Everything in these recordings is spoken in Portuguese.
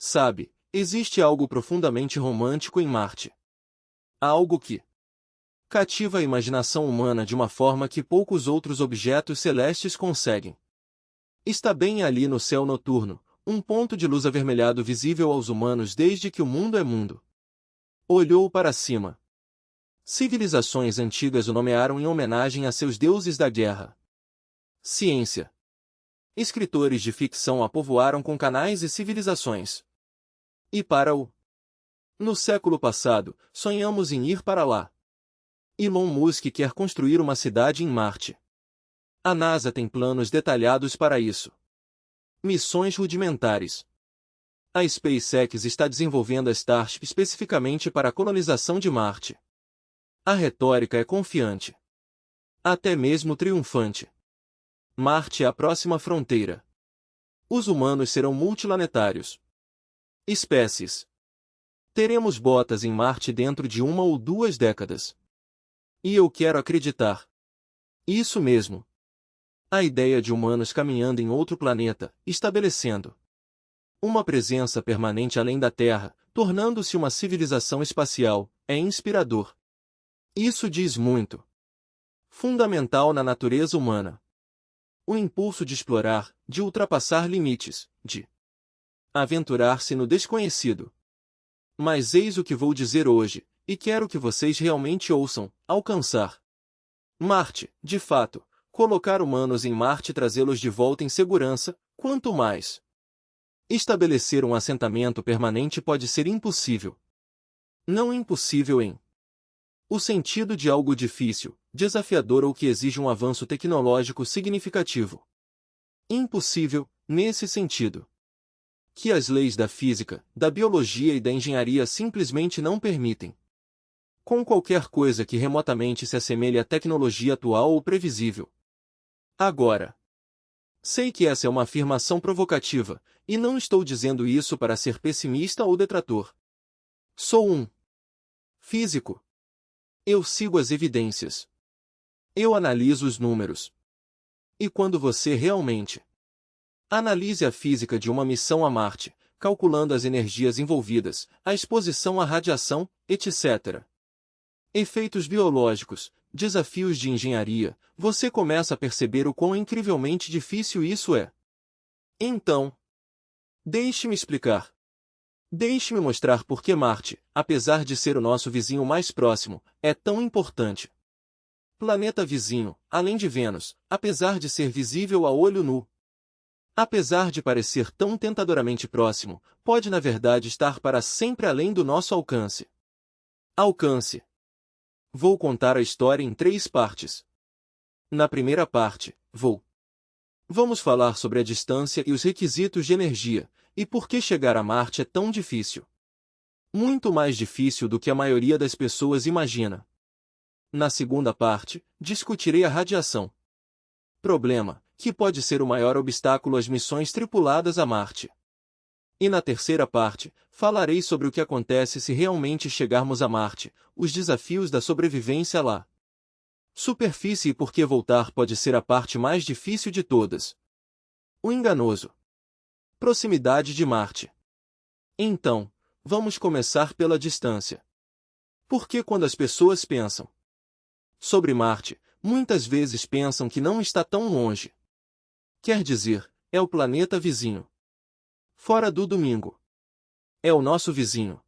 Sabe, existe algo profundamente romântico em Marte. Algo que cativa a imaginação humana de uma forma que poucos outros objetos celestes conseguem. Está bem ali no céu noturno, um ponto de luz avermelhado visível aos humanos desde que o mundo é mundo. Olhou para cima. Civilizações antigas o nomearam em homenagem a seus deuses da guerra. Ciência. Escritores de ficção a povoaram com canais e civilizações. E para o no século passado, sonhamos em ir para lá. Elon Musk quer construir uma cidade em Marte. A NASA tem planos detalhados para isso. Missões rudimentares. A SpaceX está desenvolvendo a Starship especificamente para a colonização de Marte. A retórica é confiante. Até mesmo triunfante. Marte é a próxima fronteira. Os humanos serão multiplanetários. Espécies. Teremos botas em Marte dentro de 1 ou 2 décadas. E eu quero acreditar. Isso mesmo. A ideia de humanos caminhando em outro planeta, estabelecendo uma presença permanente além da Terra, tornando-se uma civilização espacial, é inspirador. Isso diz muito. Fundamental na natureza humana. O impulso de explorar, de ultrapassar limites, de aventurar-se no desconhecido. Mas eis o que vou dizer hoje, e quero que vocês realmente ouçam: alcançar Marte, de fato, colocar humanos em Marte e trazê-los de volta em segurança, quanto mais. Estabelecer um assentamento permanente pode ser impossível. Não impossível em o sentido de algo difícil, desafiador ou que exige um avanço tecnológico significativo. Impossível, nesse sentido, que as leis da física, da biologia e da engenharia simplesmente não permitem. Com qualquer coisa que remotamente se assemelhe à tecnologia atual ou previsível. Agora, sei que essa é uma afirmação provocativa, e não estou dizendo isso para ser pessimista ou detrator. Sou um físico. Eu sigo as evidências. Eu analiso os números. E quando você realmente analise a física de uma missão a Marte, calculando as energias envolvidas, a exposição à radiação, etc. efeitos biológicos, desafios de engenharia, você começa a perceber o quão incrivelmente difícil isso é. Então, deixe-me explicar. Deixe-me mostrar por que Marte, apesar de ser o nosso vizinho mais próximo, é tão importante. Planeta vizinho, além de Vênus, apesar de ser visível a olho nu. Apesar de parecer tão tentadoramente próximo, pode na verdade estar para sempre além do nosso alcance. Alcance. Vou contar a história em 3 partes. Na primeira parte, vamos falar sobre a distância e os requisitos de energia, e por que chegar a Marte é tão difícil. Muito mais difícil do que a maioria das pessoas imagina. Na segunda parte, discutirei a radiação. Problema, que pode ser o maior obstáculo às missões tripuladas a Marte. E na terceira parte, falarei sobre o que acontece se realmente chegarmos a Marte, os desafios da sobrevivência lá. Superfície e por que voltar pode ser a parte mais difícil de todas. O enganoso. Proximidade de Marte. Então, vamos começar pela distância. Porque quando as pessoas pensam sobre Marte, muitas vezes pensam que não está tão longe. Quer dizer, é o planeta vizinho. Fora do domingo. É o nosso vizinho.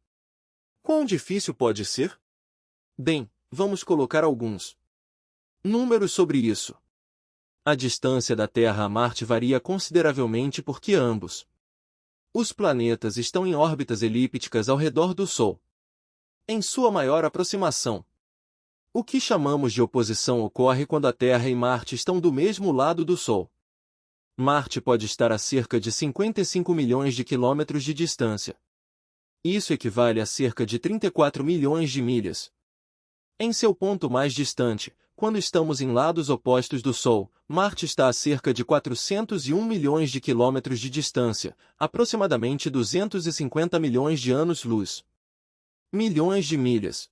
Quão difícil pode ser? Bem, vamos colocar alguns números sobre isso. A distância da Terra a Marte varia consideravelmente porque ambos os planetas estão em órbitas elípticas ao redor do Sol. Em sua maior aproximação, o que chamamos de oposição ocorre quando a Terra e Marte estão do mesmo lado do Sol. Marte pode estar a cerca de 55 milhões de quilômetros de distância. Isso equivale a cerca de 34 milhões de milhas. Em seu ponto mais distante, quando estamos em lados opostos do Sol, Marte está a cerca de 401 milhões de quilômetros de distância, aproximadamente 250 milhões de anos-luz. Milhões de milhas.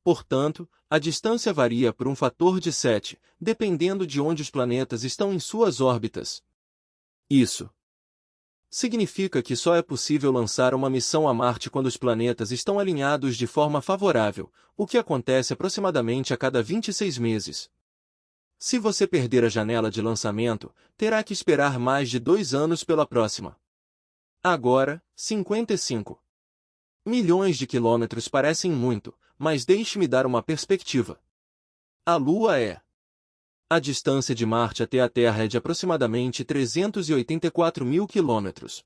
Portanto, a distância varia por um fator de 7, dependendo de onde os planetas estão em suas órbitas. Isso Significa que só é possível lançar uma missão a Marte quando os planetas estão alinhados de forma favorável, o que acontece aproximadamente a cada 26 meses. Se você perder a janela de lançamento, terá que esperar mais de 2 anos pela próxima. Agora, 55 milhões de quilômetros parecem muito, mas deixe-me dar uma perspectiva. A Lua é. A distância de Marte até a Terra é de aproximadamente 384 mil quilômetros.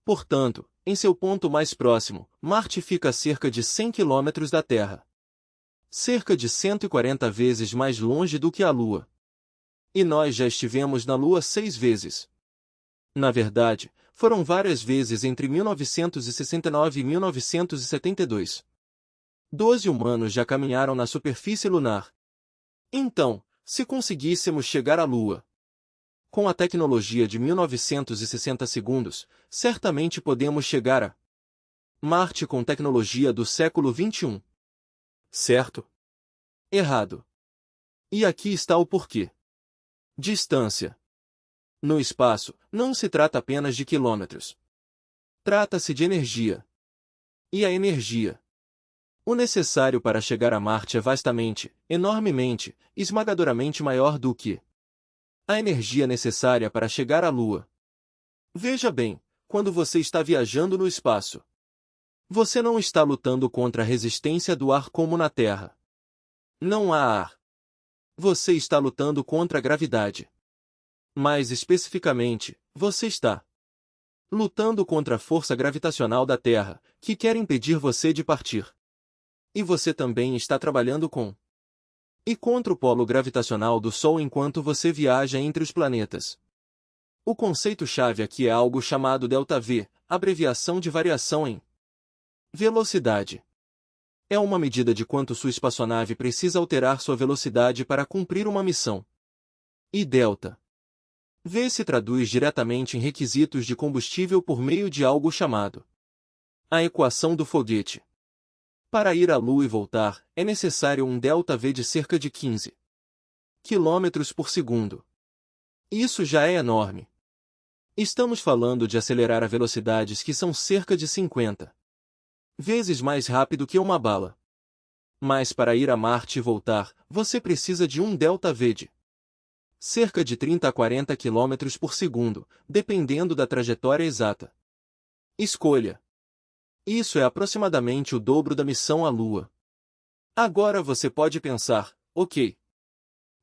Portanto, em seu ponto mais próximo, Marte fica a cerca de 100 quilômetros da Terra. Cerca de 140 vezes mais longe do que a Lua. E nós já estivemos na Lua 6 vezes. Na verdade, foram várias vezes entre 1969 e 1972. 12 humanos já caminharam na superfície lunar. Então, se conseguíssemos chegar à Lua com a tecnologia de 1960 segundos, certamente podemos chegar a Marte com tecnologia do século XXI. Certo? Errado. E aqui está o porquê. Distância. No espaço, não se trata apenas de quilômetros. Trata-se de energia. E a energia? O necessário para chegar a Marte é vastamente, enormemente, esmagadoramente maior do que a energia necessária para chegar à Lua. Veja bem, quando você está viajando no espaço, você não está lutando contra a resistência do ar como na Terra. Não há ar. Você está lutando contra a gravidade. Mais especificamente, você está lutando contra a força gravitacional da Terra, que quer impedir você de partir. E você também está trabalhando com e contra o polo gravitacional do Sol enquanto você viaja entre os planetas. O conceito-chave aqui é algo chamado ΔV, abreviação de variação em velocidade. É uma medida de quanto sua espaçonave precisa alterar sua velocidade para cumprir uma missão. E ΔV se traduz diretamente em requisitos de combustível por meio de algo chamado a equação do foguete. Para ir à Lua e voltar, é necessário um ΔV de cerca de 15 km por segundo. Isso já é enorme. Estamos falando de acelerar a velocidades que são cerca de 50 vezes mais rápido que uma bala. Mas para ir a Marte e voltar, você precisa de um ΔV de cerca de 30 a 40 km por segundo, dependendo da trajetória exata. Escolha. Isso é aproximadamente o dobro da missão à Lua. Agora você pode pensar, ok.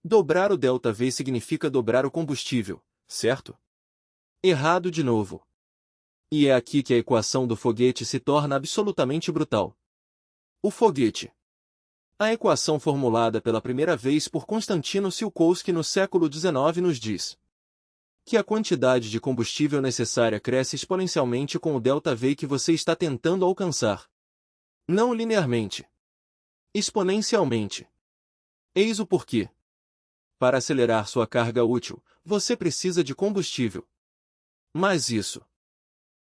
Dobrar o ΔV significa dobrar o combustível, certo? Errado de novo. E é aqui que a equação do foguete se torna absolutamente brutal. O foguete. A equação formulada pela primeira vez por Konstantino Tsiolkovsky no século XIX nos diz que a quantidade de combustível necessária cresce exponencialmente com o ΔV que você está tentando alcançar. Não linearmente. Exponencialmente. Eis o porquê. Para acelerar sua carga útil, você precisa de combustível. Mas isso.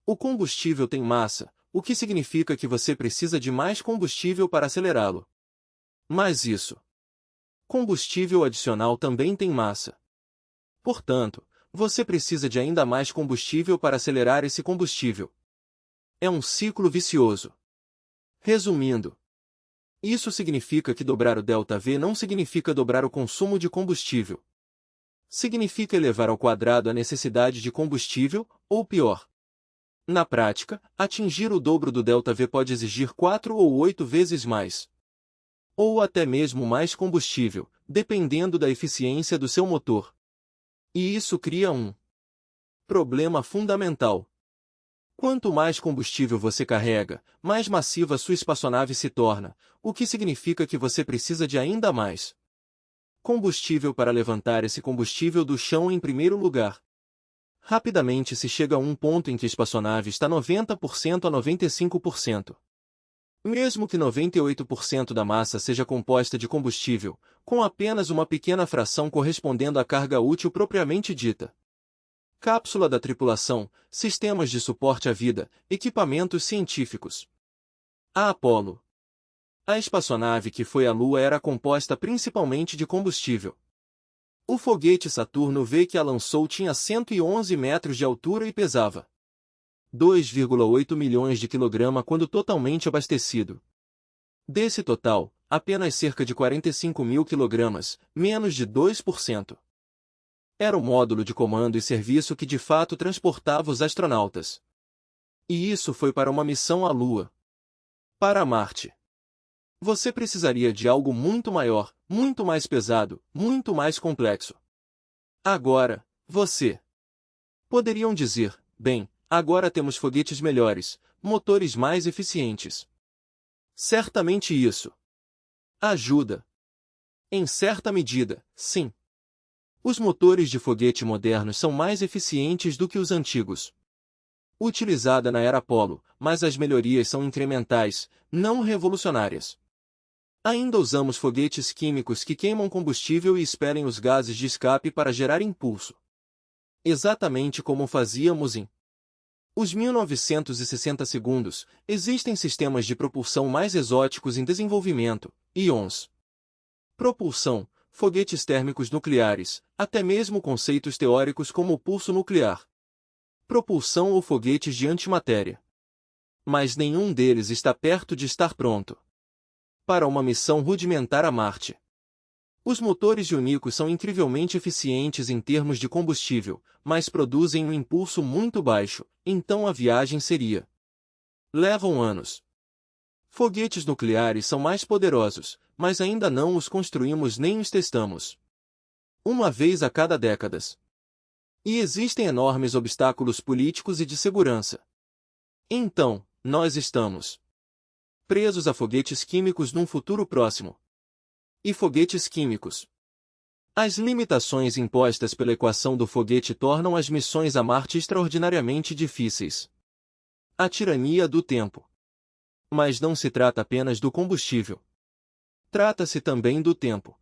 O combustível tem massa, o que significa que você precisa de mais combustível para acelerá-lo. Mas isso. Combustível adicional também tem massa. Portanto, você precisa de ainda mais combustível para acelerar esse combustível. É um ciclo vicioso. Resumindo, isso significa que dobrar o ΔV não significa dobrar o consumo de combustível. Significa elevar ao quadrado a necessidade de combustível, ou pior. Na prática, atingir o dobro do ΔV pode exigir 4 ou 8 vezes mais. Ou até mesmo mais combustível, dependendo da eficiência do seu motor. E isso cria um problema fundamental. Quanto mais combustível você carrega, mais massiva sua espaçonave se torna, o que significa que você precisa de ainda mais combustível para levantar esse combustível do chão em primeiro lugar. Rapidamente se chega a um ponto em que a espaçonave está 90% a 95%. Mesmo que 98% da massa seja composta de combustível, com apenas uma pequena fração correspondendo à carga útil propriamente dita. Cápsula da tripulação, sistemas de suporte à vida, equipamentos científicos. A Apollo. A espaçonave que foi à Lua era composta principalmente de combustível. O foguete Saturno V que a lançou tinha 111 metros de altura e pesava 2,8 milhões de quilograma quando totalmente abastecido. Desse total, apenas cerca de 45 mil quilogramas, menos de 2%. Era o módulo de comando e serviço que de fato transportava os astronautas. E isso foi para uma missão à Lua. Para Marte. Você precisaria de algo muito maior, muito mais pesado, muito mais complexo. Agora, você. Poderiam dizer, bem, agora temos foguetes melhores, motores mais eficientes. Certamente isso ajuda. Em certa medida, sim. Os motores de foguete modernos são mais eficientes do que os antigos. Utilizada na era Apollo, mas as melhorias são incrementais, não revolucionárias. Ainda usamos foguetes químicos que queimam combustível e expelem os gases de escape para gerar impulso. Exatamente como fazíamos em os 1960 segundos, existem sistemas de propulsão mais exóticos em desenvolvimento, íons. Propulsão, foguetes térmicos nucleares, até mesmo conceitos teóricos como o pulso nuclear. Propulsão ou foguetes de antimatéria. Mas nenhum deles está perto de estar pronto para uma missão rudimentar a Marte. Os motores iônicos são incrivelmente eficientes em termos de combustível, mas produzem um impulso muito baixo, então a viagem seria. Levam anos. Foguetes nucleares são mais poderosos, mas ainda não os construímos nem os testamos. Uma vez a cada décadas. E existem enormes obstáculos políticos e de segurança. Então, nós estamos presos a foguetes químicos num futuro próximo. E foguetes químicos. As limitações impostas pela equação do foguete tornam as missões a Marte extraordinariamente difíceis. A tirania do tempo. Mas não se trata apenas do combustível. Trata-se também do tempo.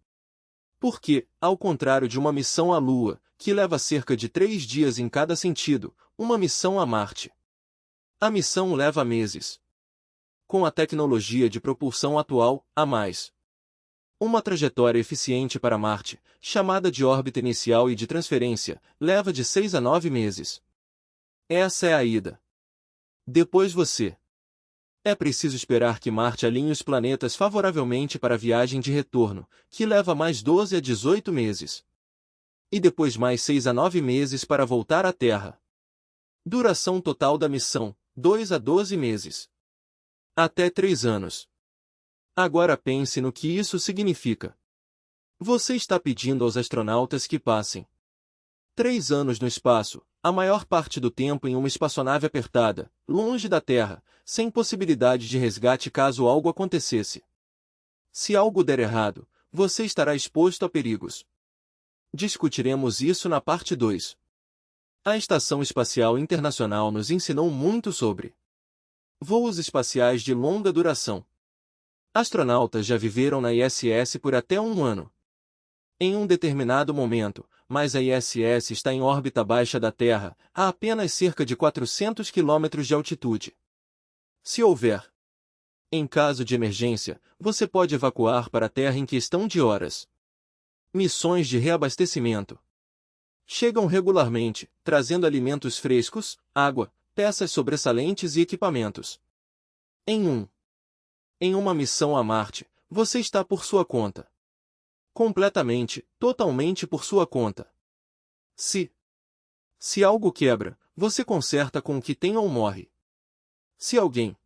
Porque, ao contrário de uma missão à Lua, que leva cerca de 3 dias em cada sentido, uma missão a Marte. A missão leva meses. Com a tecnologia de propulsão atual, a mais. Uma trajetória eficiente para Marte, chamada de órbita inicial e de transferência, leva de 6 a 9 meses. Essa é a ida. Depois você. É preciso esperar que Marte alinhe os planetas favoravelmente para a viagem de retorno, que leva mais 12 a 18 meses. E depois mais 6 a 9 meses para voltar à Terra. Duração total da missão, 2 a 12 meses. Até 3 anos. Agora pense no que isso significa. Você está pedindo aos astronautas que passem 3 anos no espaço, a maior parte do tempo em uma espaçonave apertada, longe da Terra, sem possibilidade de resgate caso algo acontecesse. Se algo der errado, você estará exposto a perigos. Discutiremos isso na parte 2. A Estação Espacial Internacional nos ensinou muito sobre voos espaciais de longa duração. Astronautas já viveram na ISS por até 1 ano. Em um determinado momento, mas a ISS está em órbita baixa da Terra, a apenas cerca de 400 km de altitude. Se houver, em caso de emergência, você pode evacuar para a Terra em questão de horas. Missões de reabastecimento. Chegam regularmente, trazendo alimentos frescos, água, peças sobressalentes e equipamentos. Em uma missão a Marte, você está por sua conta. Completamente, totalmente por sua conta. Se algo quebra, você conserta com o que tem ou morre. Se alguém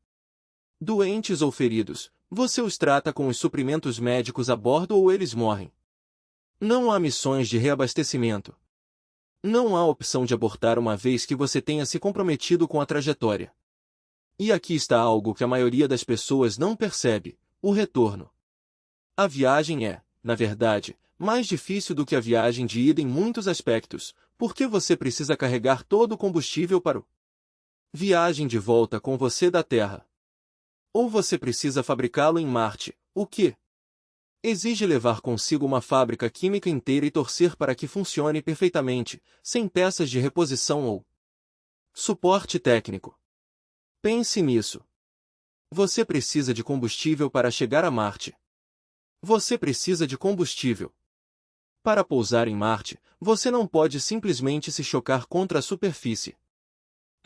doentes ou feridos, você os trata com os suprimentos médicos a bordo ou eles morrem. Não há missões de reabastecimento. Não há opção de abortar uma vez que você tenha se comprometido com a trajetória. E aqui está algo que a maioria das pessoas não percebe: o retorno. A viagem é, na verdade, mais difícil do que a viagem de ida em muitos aspectos, porque você precisa carregar todo o combustível para o viagem de volta com você da Terra. Ou você precisa fabricá-lo em Marte, o que exige levar consigo uma fábrica química inteira e torcer para que funcione perfeitamente, sem peças de reposição ou suporte técnico. Pense nisso. Você precisa de combustível para chegar a Marte. Você precisa de combustível. Para pousar em Marte, você não pode simplesmente se chocar contra a superfície.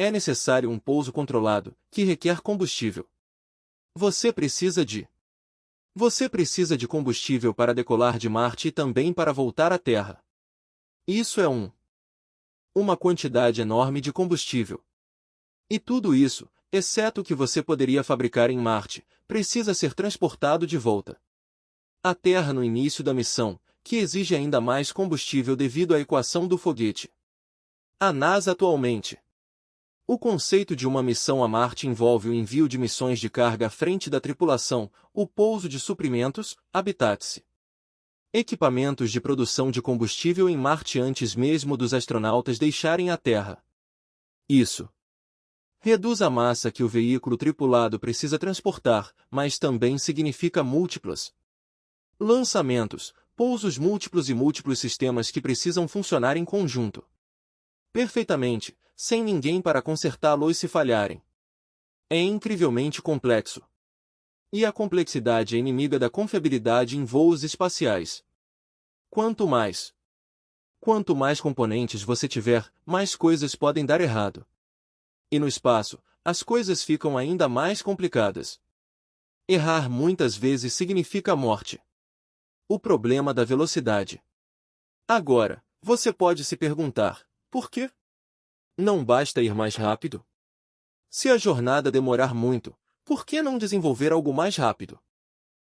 É necessário um pouso controlado, que requer combustível. Você precisa de combustível para decolar de Marte e também para voltar à Terra. Isso é uma quantidade enorme de combustível. E tudo isso, exceto o que você poderia fabricar em Marte, precisa ser transportado de volta à Terra no início da missão, que exige ainda mais combustível devido à equação do foguete. A NASA atualmente. O conceito de uma missão a Marte envolve o envio de missões de carga à frente da tripulação, o pouso de suprimentos, habitats, equipamentos de produção de combustível em Marte antes mesmo dos astronautas deixarem a Terra. Isso reduz a massa que o veículo tripulado precisa transportar, mas também significa múltiplos lançamentos, pousos múltiplos e múltiplos sistemas que precisam funcionar em conjunto perfeitamente, sem ninguém para consertá-los se falharem. É incrivelmente complexo. E a complexidade é inimiga da confiabilidade em voos espaciais. Quanto mais componentes você tiver, mais coisas podem dar errado. E no espaço, as coisas ficam ainda mais complicadas. Errar muitas vezes significa morte. O problema da velocidade. Agora, você pode se perguntar, por quê? Não basta ir mais rápido? Se a jornada demorar muito, por que não desenvolver algo mais rápido?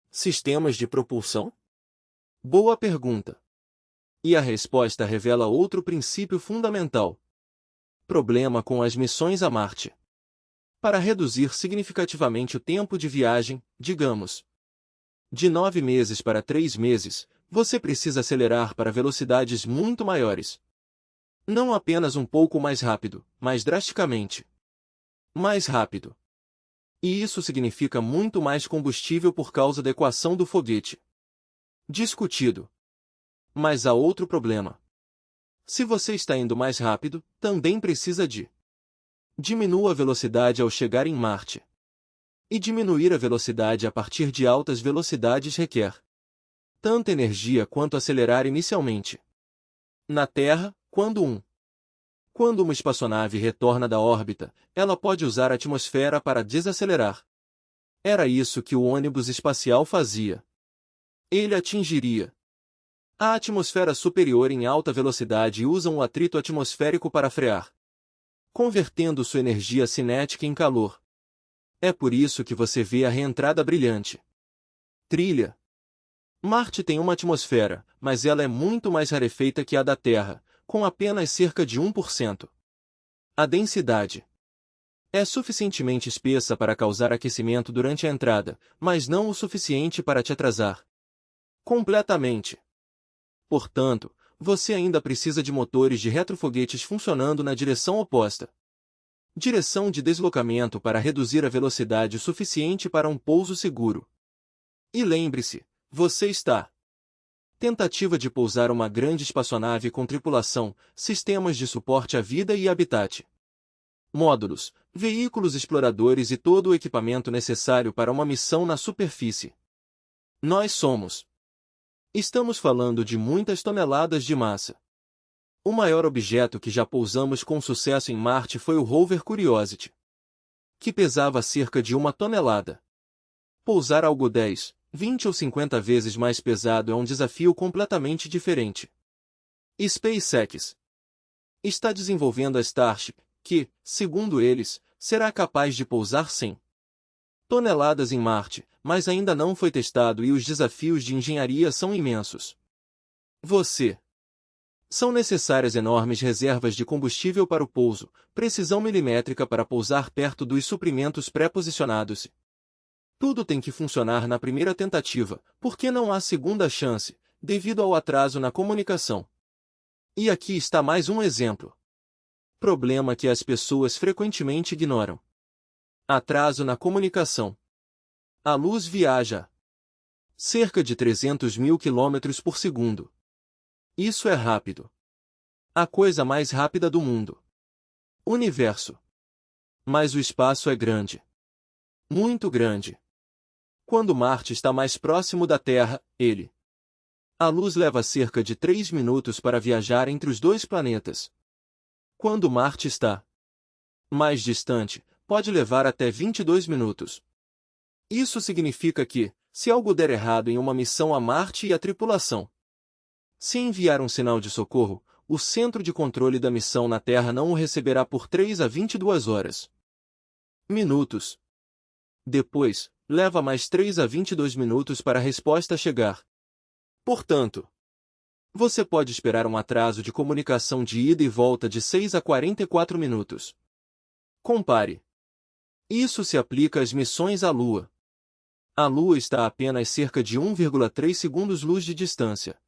Sistemas de propulsão? Boa pergunta. E a resposta revela outro princípio fundamental. Problema com as missões a Marte. Para reduzir significativamente o tempo de viagem, digamos, de 9 meses para 3 meses, você precisa acelerar para velocidades muito maiores. Não apenas um pouco mais rápido, mas drasticamente mais rápido. E isso significa muito mais combustível por causa da equação do foguete. Discutido. Mas há outro problema. Se você está indo mais rápido, também precisa diminua a velocidade ao chegar em Marte. E diminuir a velocidade a partir de altas velocidades requer tanta energia quanto acelerar inicialmente. Na Terra, quando uma espaçonave retorna da órbita, ela pode usar a atmosfera para desacelerar. Era isso que o ônibus espacial fazia. Ele atingiria a atmosfera superior em alta velocidade e usa um atrito atmosférico para frear, convertendo sua energia cinética em calor. É por isso que você vê a reentrada brilhante. Trilha. Marte tem uma atmosfera, mas ela é muito mais rarefeita que a da Terra, com apenas cerca de 1%. A densidade é suficientemente espessa para causar aquecimento durante a entrada, mas não o suficiente para te atrasar completamente. Portanto, você ainda precisa de motores de retrofoguetes funcionando na direção oposta. Direção de deslocamento para reduzir a velocidade suficiente para um pouso seguro. E lembre-se, você está tentativa de pousar uma grande espaçonave com tripulação, sistemas de suporte à vida e habitat, módulos, veículos exploradores e todo o equipamento necessário para uma missão na superfície. Estamos falando de muitas toneladas de massa. O maior objeto que já pousamos com sucesso em Marte foi o rover Curiosity, que pesava cerca de 1 tonelada. Pousar algo 10, 20 ou 50 vezes mais pesado é um desafio completamente diferente. SpaceX está desenvolvendo a Starship, que, segundo eles, será capaz de pousar 100 toneladas em Marte, mas ainda não foi testado e os desafios de engenharia são imensos. São necessárias enormes reservas de combustível para o pouso, precisão milimétrica para pousar perto dos suprimentos pré-posicionados. Tudo tem que funcionar na primeira tentativa, porque não há segunda chance, devido ao atraso na comunicação. E aqui está mais um exemplo. Problema que as pessoas frequentemente ignoram. Atraso na comunicação. A luz viaja cerca de 300.000 km por segundo. Isso é rápido. A coisa mais rápida do mundo. Universo. Mas o espaço é grande. Muito grande. Quando Marte está mais próximo da Terra, a luz leva cerca de 3 minutos para viajar entre os dois planetas. Quando Marte está Mais distante, pode levar até 22 minutos. Isso significa que, se algo der errado em uma missão a Marte e a tripulação se enviar um sinal de socorro, o centro de controle da missão na Terra não o receberá por 3 a 22 horas. Minutos. Depois, leva mais 3 a 22 minutos para a resposta chegar. Portanto, você pode esperar um atraso de comunicação de ida e volta de 6 a 44 minutos. Compare. Isso se aplica às missões à Lua. A Lua está a apenas cerca de 1,3 segundos-luz de distância.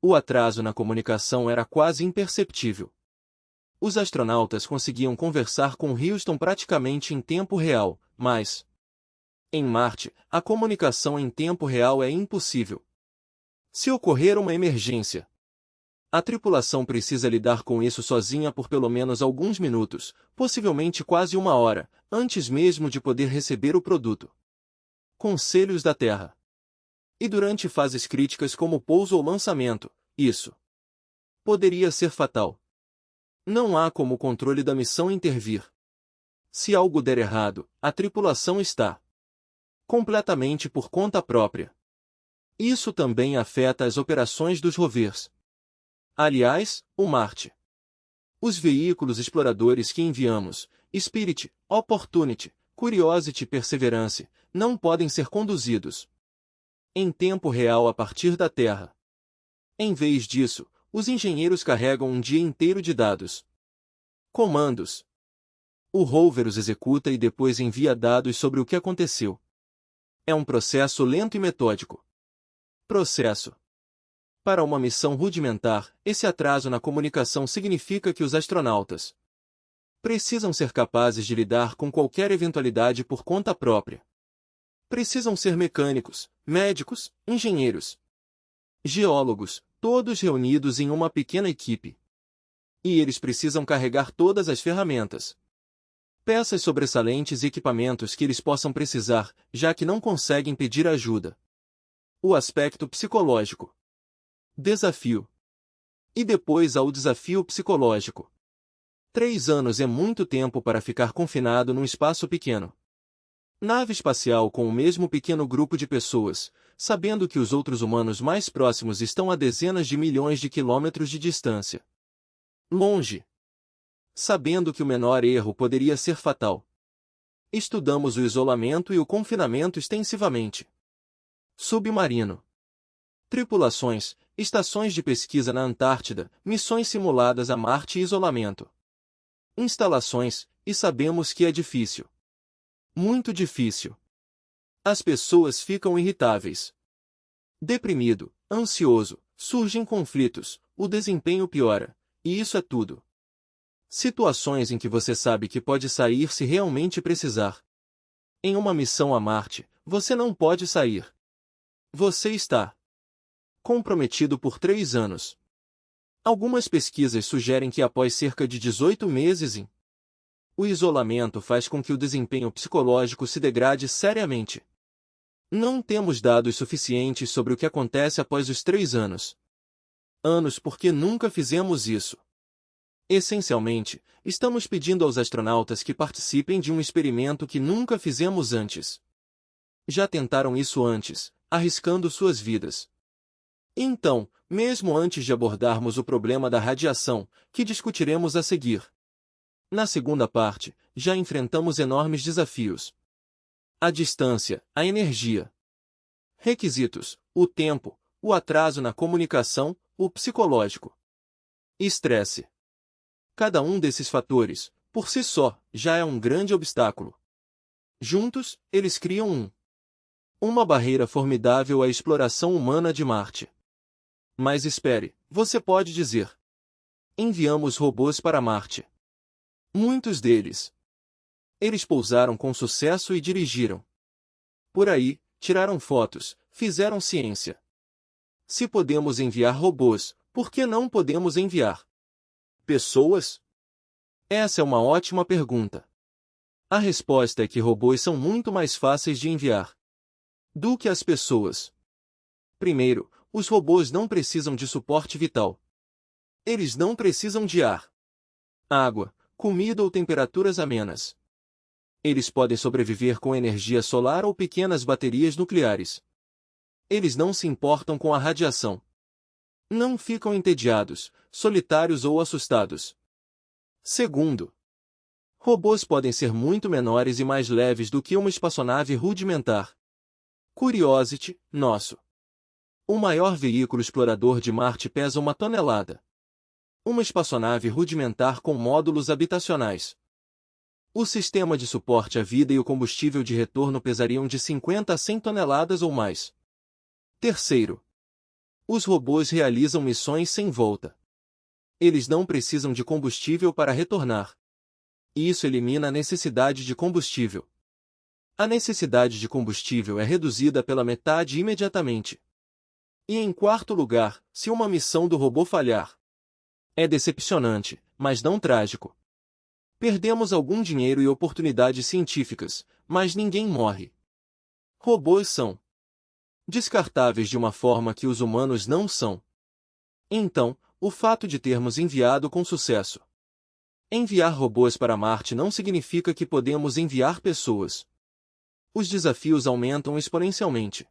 O atraso na comunicação era quase imperceptível. Os astronautas conseguiam conversar com Houston praticamente em tempo real, mas em Marte, a comunicação em tempo real é impossível. Se ocorrer uma emergência, a tripulação precisa lidar com isso sozinha por pelo menos alguns minutos, possivelmente quase uma hora, antes mesmo de poder receber o produto. Conselhos da Terra. E durante fases críticas como pouso ou lançamento, isso poderia ser fatal. Não há como o controle da missão intervir. Se algo der errado, a tripulação está completamente por conta própria. Isso também afeta as operações dos rovers. Aliás, o Marte. Os veículos exploradores que enviamos, Spirit, Opportunity, Curiosity e Perseverance, não podem ser conduzidos em tempo real a partir da Terra. Em vez disso, os engenheiros carregam um dia inteiro de dados. Comandos. O rover os executa e depois envia dados sobre o que aconteceu. É um processo lento e metódico. Processo. Para uma missão rudimentar, esse atraso na comunicação significa que os astronautas precisam ser capazes de lidar com qualquer eventualidade por conta própria. Precisam ser mecânicos, médicos, engenheiros, geólogos, todos reunidos em uma pequena equipe. E eles precisam carregar todas as ferramentas, peças sobressalentes e equipamentos que eles possam precisar, já que não conseguem pedir ajuda. O aspecto psicológico. Desafio. E depois há o desafio psicológico. 3 anos é muito tempo para ficar confinado num espaço pequeno. Nave espacial com o mesmo pequeno grupo de pessoas, sabendo que os outros humanos mais próximos estão a dezenas de milhões de quilômetros de distância. Longe. Sabendo que o menor erro poderia ser fatal. Estudamos o isolamento e o confinamento extensivamente. Submarino. Tripulações, estações de pesquisa na Antártida, missões simuladas a Marte e isolamento. Instalações, e sabemos que é difícil. Muito difícil. As pessoas ficam irritáveis. Deprimido, ansioso, surgem conflitos, o desempenho piora, e isso é tudo. Situações em que você sabe que pode sair se realmente precisar. Em uma missão a Marte, você não pode sair. Você está comprometido por 3 anos. Algumas pesquisas sugerem que após cerca de 18 meses o isolamento faz com que o desempenho psicológico se degrade seriamente. Não temos dados suficientes sobre o que acontece após os 3 anos. Anos porque nunca fizemos isso. Essencialmente, estamos pedindo aos astronautas que participem de um experimento que nunca fizemos antes. Já tentaram isso antes, arriscando suas vidas. Então, mesmo antes de abordarmos o problema da radiação, que discutiremos a seguir. Na segunda parte, já enfrentamos enormes desafios. A distância, a energia. Requisitos, o tempo, o atraso na comunicação, o psicológico. Estresse. Cada um desses fatores, por si só, já é um grande obstáculo. Juntos, eles criam uma barreira formidável à exploração humana de Marte. Mas espere, você pode dizer. Enviamos robôs para Marte. Muitos deles. Eles pousaram com sucesso e dirigiram. Por aí, tiraram fotos, fizeram ciência. Se podemos enviar robôs, por que não podemos enviar pessoas? Essa é uma ótima pergunta. A resposta é que robôs são muito mais fáceis de enviar do que as pessoas. Primeiro, os robôs não precisam de suporte vital. Eles não precisam de ar, água, comida ou temperaturas amenas. Eles podem sobreviver com energia solar ou pequenas baterias nucleares. Eles não se importam com a radiação. Não ficam entediados, solitários ou assustados. Segundo, robôs podem ser muito menores e mais leves do que uma espaçonave rudimentar. Curiosity, nosso. O maior veículo explorador de Marte pesa 1 tonelada. Uma espaçonave rudimentar com módulos habitacionais. O sistema de suporte à vida e o combustível de retorno pesariam de 50 a 100 toneladas ou mais. Terceiro, os robôs realizam missões sem volta. Eles não precisam de combustível para retornar. Isso elimina a necessidade de combustível. A necessidade de combustível é reduzida pela metade imediatamente. E em quarto lugar, se uma missão do robô falhar, é decepcionante, mas não trágico. Perdemos algum dinheiro e oportunidades científicas, mas ninguém morre. Robôs são descartáveis de uma forma que os humanos não são. Então, o fato de termos enviado com sucesso enviar robôs para Marte não significa que podemos enviar pessoas. Os desafios aumentam exponencialmente.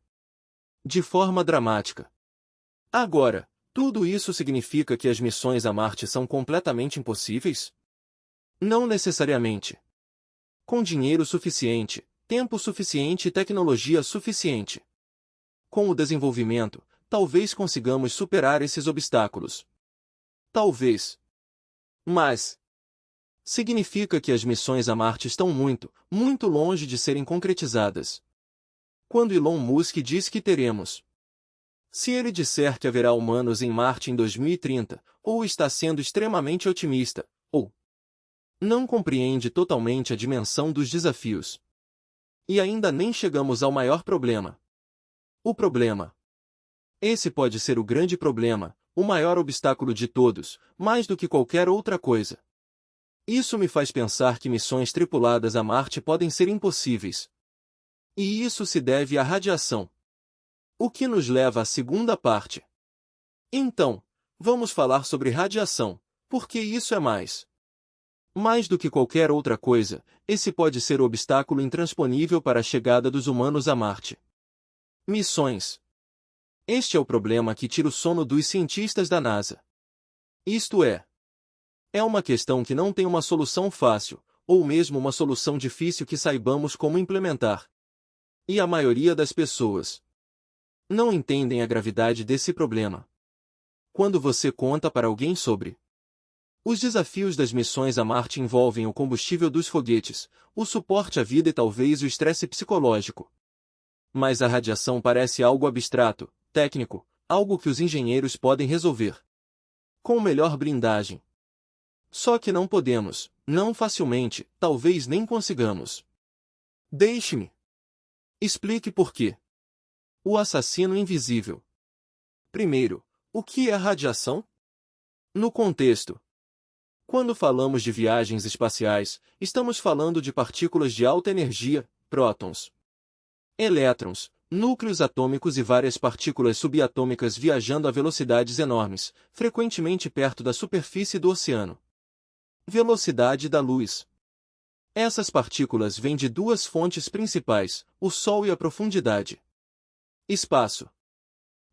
De forma dramática. Agora, tudo isso significa que as missões a Marte são completamente impossíveis? Não necessariamente. Com dinheiro suficiente, tempo suficiente e tecnologia suficiente. Com o desenvolvimento, talvez consigamos superar esses obstáculos. Talvez. Mas significa que as missões a Marte estão muito, muito longe de serem concretizadas. Quando Elon Musk diz que teremos, se ele disser que haverá humanos em Marte em 2030, ou está sendo extremamente otimista, ou não compreende totalmente a dimensão dos desafios. E ainda nem chegamos ao maior problema. O problema. Esse pode ser o grande problema, o maior obstáculo de todos, mais do que qualquer outra coisa. Isso me faz pensar que missões tripuladas a Marte podem ser impossíveis. E isso se deve à radiação. O que nos leva à segunda parte. Então, vamos falar sobre radiação, porque isso é mais do que qualquer outra coisa, esse pode ser o obstáculo intransponível para a chegada dos humanos a Marte. Missões. Este é o problema que tira o sono dos cientistas da NASA. Isto é uma questão que não tem uma solução fácil, ou mesmo uma solução difícil que saibamos como implementar. E a maioria das pessoas não entendem a gravidade desse problema. Quando você conta para alguém sobre os desafios das missões a Marte envolvem o combustível dos foguetes, o suporte à vida e talvez o estresse psicológico. Mas a radiação parece algo abstrato, técnico, algo que os engenheiros podem resolver com melhor blindagem. Só que não podemos, não facilmente, talvez nem consigamos. Deixe-me explique por quê. O assassino invisível. Primeiro, o que é radiação? No contexto. Quando falamos de viagens espaciais, estamos falando de partículas de alta energia, prótons, elétrons, núcleos atômicos e várias partículas subatômicas viajando a velocidades enormes, frequentemente perto da superfície do oceano. Velocidade da luz. Essas partículas vêm de duas fontes principais, o Sol e a profundidade. Espaço.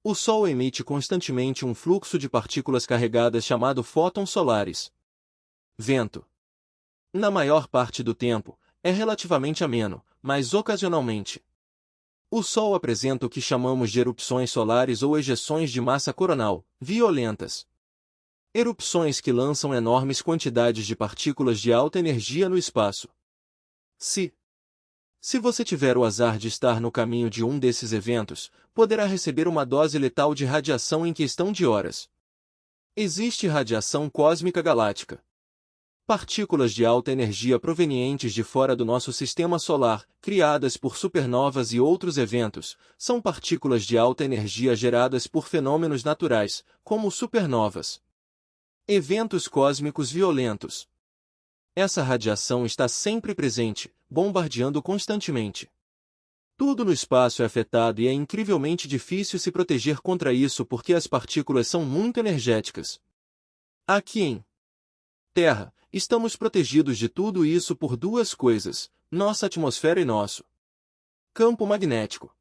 O Sol emite constantemente um fluxo de partículas carregadas chamado fótons solares. Vento. Na maior parte do tempo, é relativamente ameno, mas ocasionalmente. O Sol apresenta o que chamamos de erupções solares ou ejeções de massa coronal, violentas. Erupções que lançam enormes quantidades de partículas de alta energia no espaço. Se você tiver o azar de estar no caminho de um desses eventos, poderá receber uma dose letal de radiação em questão de horas. Existe radiação cósmica galáctica. Partículas de alta energia provenientes de fora do nosso sistema solar, criadas por supernovas e outros eventos, são partículas de alta energia geradas por fenômenos naturais, como supernovas. Eventos cósmicos violentos. Essa radiação está sempre presente, bombardeando constantemente. Tudo no espaço é afetado e é incrivelmente difícil se proteger contra isso porque as partículas são muito energéticas. Aqui em Terra, estamos protegidos de tudo isso por duas coisas, nossa atmosfera e nosso campo magnético.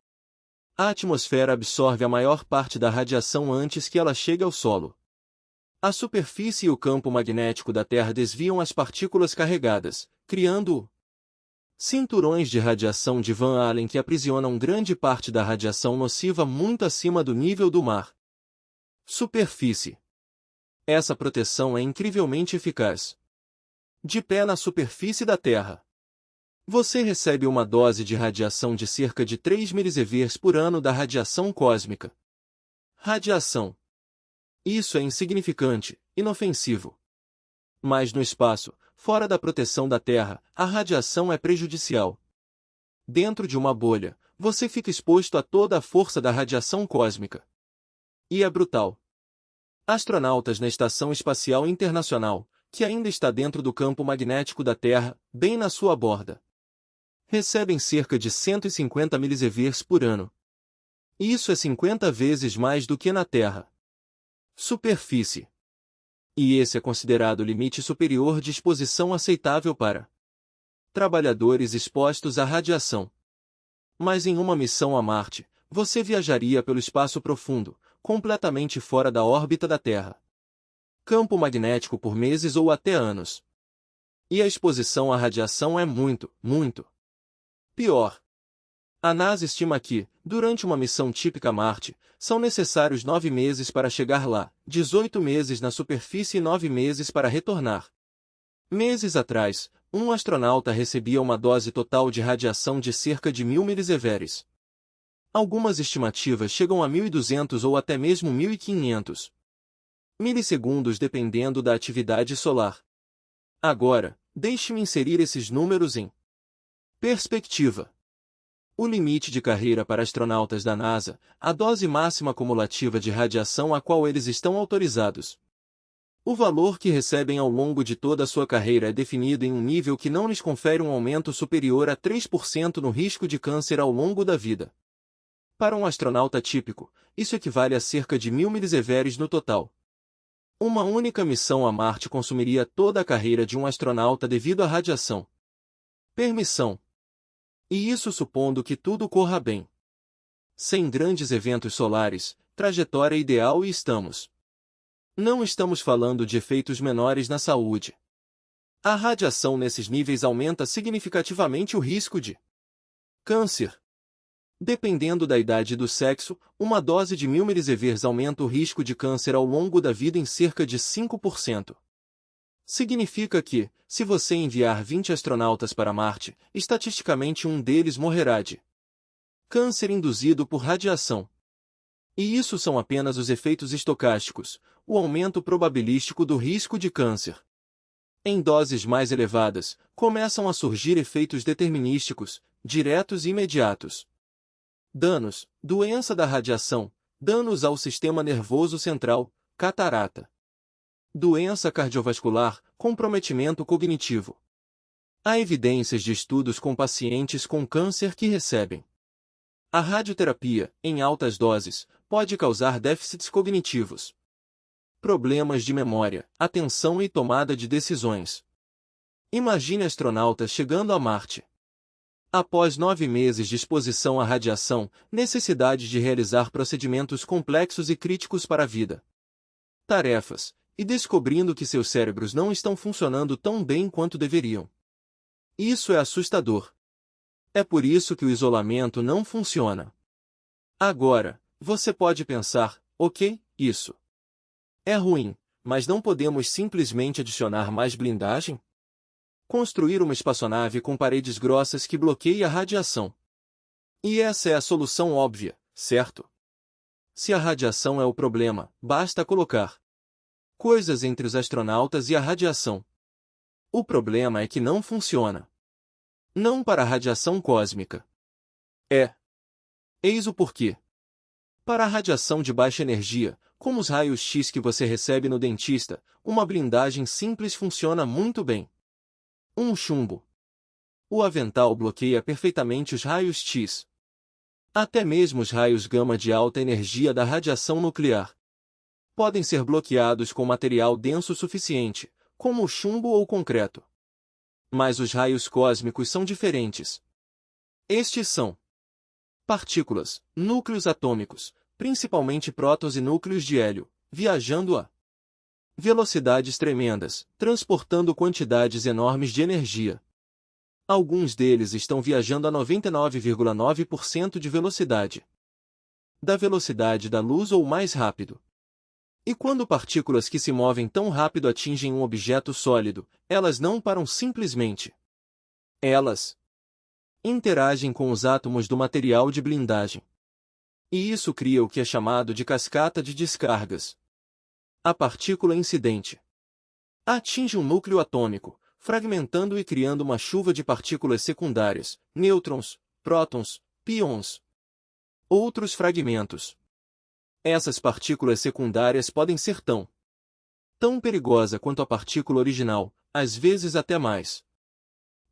A atmosfera absorve a maior parte da radiação antes que ela chegue ao solo. A superfície e o campo magnético da Terra desviam as partículas carregadas, criando cinturões de radiação de Van Allen que aprisionam grande parte da radiação nociva muito acima do nível do mar. Superfície. Essa proteção é incrivelmente eficaz. De pé na superfície da Terra, você recebe uma dose de radiação de cerca de 3 milisieverts por ano da radiação cósmica. Radiação. Isso é insignificante, inofensivo. Mas no espaço, fora da proteção da Terra, a radiação é prejudicial. Dentro de uma bolha, você fica exposto a toda a força da radiação cósmica. E é brutal. Astronautas na Estação Espacial Internacional, que ainda está dentro do campo magnético da Terra, bem na sua borda, recebem cerca de 150 milisieverts por ano. Isso é 50 vezes mais do que na Terra. Superfície. E esse é considerado o limite superior de exposição aceitável para trabalhadores expostos à radiação. Mas em uma missão a Marte, você viajaria pelo espaço profundo, completamente fora da órbita da Terra. Campo magnético por meses ou até anos. E a exposição à radiação é muito, muito pior. A NASA estima que, durante uma missão típica a Marte, são necessários 9 meses para chegar lá, 18 meses na superfície e 9 meses para retornar. Meses atrás, um astronauta recebia uma dose total de radiação de cerca de 1000 milisieverts. Algumas estimativas chegam a 1200 ou até mesmo 1500 milissegundos dependendo da atividade solar. Agora, deixe-me inserir esses números em perspectiva. O limite de carreira para astronautas da NASA, a dose máxima cumulativa de radiação a qual eles estão autorizados. O valor que recebem ao longo de toda a sua carreira é definido em um nível que não lhes confere um aumento superior a 3% no risco de câncer ao longo da vida. Para um astronauta típico, isso equivale a cerca de 1000 milisieverts no total. Uma única missão a Marte consumiria toda a carreira de um astronauta devido à radiação. Permissão. E isso supondo que tudo corra bem. Sem grandes eventos solares, trajetória ideal e não estamos falando de efeitos menores na saúde. A radiação nesses níveis aumenta significativamente o risco de câncer. Dependendo da idade e do sexo, uma dose de 1000 milisieverts aumenta o risco de câncer ao longo da vida em cerca de 5%. Significa que, se você enviar 20 astronautas para Marte, estatisticamente um deles morrerá de câncer induzido por radiação. E isso são apenas os efeitos estocásticos, o aumento probabilístico do risco de câncer. Em doses mais elevadas, começam a surgir efeitos determinísticos, diretos e imediatos. Danos, doença da radiação, danos ao sistema nervoso central, catarata. Doença cardiovascular, comprometimento cognitivo. Há evidências de estudos com pacientes com câncer que recebem a radioterapia, em altas doses, pode causar déficits cognitivos, problemas de memória, atenção e tomada de decisões. Imagine astronautas chegando a Marte. Após 9 meses de exposição à radiação, necessidade de realizar procedimentos complexos e críticos para a vida. Tarefas. E descobrindo que seus cérebros não estão funcionando tão bem quanto deveriam. Isso é assustador. É por isso que o isolamento não funciona. Agora, você pode pensar, ok, isso é ruim, mas não podemos simplesmente adicionar mais blindagem? Construir uma espaçonave com paredes grossas que bloqueiem a radiação. E essa é a solução óbvia, certo? Se a radiação é o problema, basta colocar coisas entre os astronautas e a radiação. O problema é que não funciona. Não para a radiação cósmica. Eis o porquê. Para a radiação de baixa energia, como os raios X que você recebe no dentista, uma blindagem simples funciona muito bem. Um chumbo. O avental bloqueia perfeitamente os raios X. Até mesmo os raios gama de alta energia da radiação nuclear podem ser bloqueados com material denso suficiente, como o chumbo ou concreto. Mas os raios cósmicos são diferentes. Estes são partículas, núcleos atômicos, principalmente prótons e núcleos de hélio, viajando a velocidades tremendas, transportando quantidades enormes de energia. Alguns deles estão viajando a 99,9% de velocidade da velocidade da luz ou mais rápido. E quando partículas que se movem tão rápido atingem um objeto sólido, elas não param simplesmente. Elas interagem com os átomos do material de blindagem. E isso cria o que é chamado de cascata de descargas. A partícula incidente atinge um núcleo atômico, fragmentando e criando uma chuva de partículas secundárias, nêutrons, prótons, pions. Outros fragmentos. Essas partículas secundárias podem ser tão perigosa quanto a partícula original, às vezes até mais.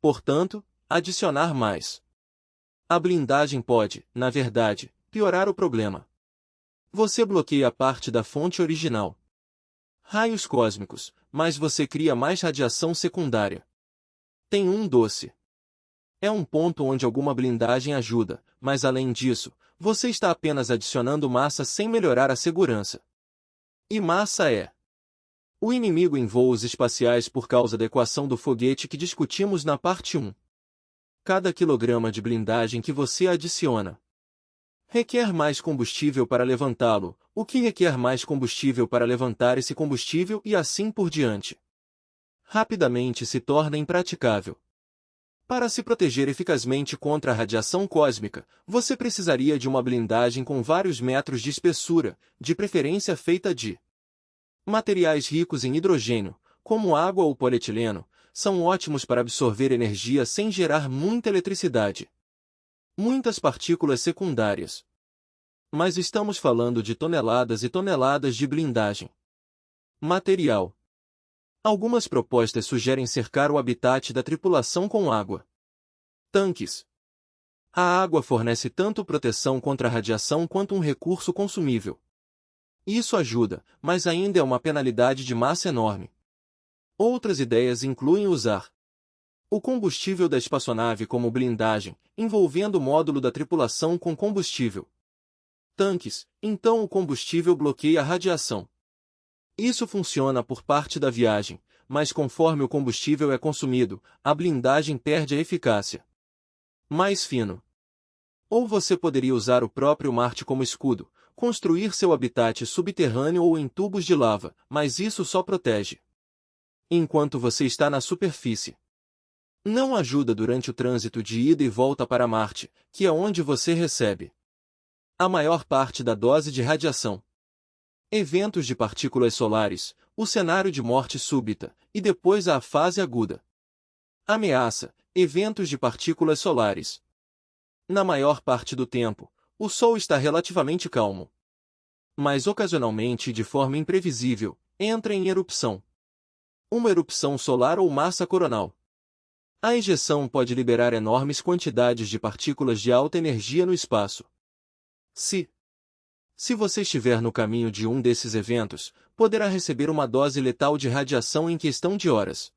Portanto, adicionar mais. A blindagem pode, na verdade, piorar o problema. Você bloqueia parte da fonte original. Raios cósmicos, mas você cria mais radiação secundária. Tem um doce. É um ponto onde alguma blindagem ajuda, mas além disso, você está apenas adicionando massa sem melhorar a segurança. E massa é o inimigo em voos espaciais por causa da equação do foguete que discutimos na parte 1. Cada quilograma de blindagem que você adiciona requer mais combustível para levantá-lo, o que requer mais combustível para levantar esse combustível e assim por diante. Rapidamente se torna impraticável. Para se proteger eficazmente contra a radiação cósmica, você precisaria de uma blindagem com vários metros de espessura, de preferência feita de materiais ricos em hidrogênio, como água ou polietileno, são ótimos para absorver energia sem gerar muita eletricidade. Muitas partículas secundárias. Mas estamos falando de toneladas e toneladas de blindagem. Material. Algumas propostas sugerem cercar o habitat da tripulação com água. Tanques. A água fornece tanto proteção contra a radiação quanto um recurso consumível. Isso ajuda, mas ainda é uma penalidade de massa enorme. Outras ideias incluem usar o combustível da espaçonave como blindagem, envolvendo o módulo da tripulação com combustível. Tanques, então o combustível bloqueia a radiação. Isso funciona por parte da viagem, mas conforme o combustível é consumido, a blindagem perde a eficácia. Mais fino. Ou você poderia usar o próprio Marte como escudo, construir seu habitat subterrâneo ou em tubos de lava, mas isso só protege enquanto você está na superfície. Não ajuda durante o trânsito de ida e volta para Marte, que é onde você recebe a maior parte da dose de radiação. Eventos de partículas solares, o cenário de morte súbita, e depois a fase aguda. Ameaça, eventos de partículas solares. Na maior parte do tempo, o Sol está relativamente calmo. Mas ocasionalmente e de forma imprevisível, entra em erupção. Uma erupção solar ou massa coronal. A ejeção pode liberar enormes quantidades de partículas de alta energia no espaço. Se você estiver no caminho de um desses eventos, poderá receber uma dose letal de radiação em questão de horas.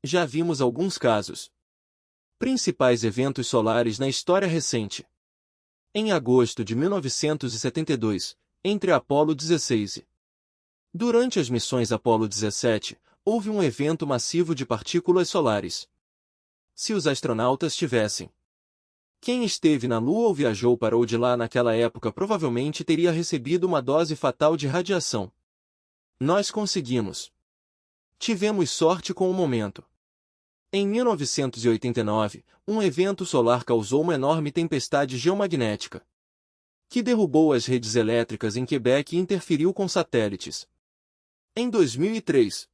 Já vimos alguns casos. Principais eventos solares na história recente. Em agosto de 1972, entre Apollo 16 e durante as missões Apollo 17, houve um evento massivo de partículas solares. Se os astronautas tivessem quem esteve na Lua ou viajou para ou de lá naquela época provavelmente teria recebido uma dose fatal de radiação. Nós conseguimos. Tivemos sorte com o momento. Em 1989, um evento solar causou uma enorme tempestade geomagnética que derrubou as redes elétricas em Quebec e interferiu com satélites. Em 2003,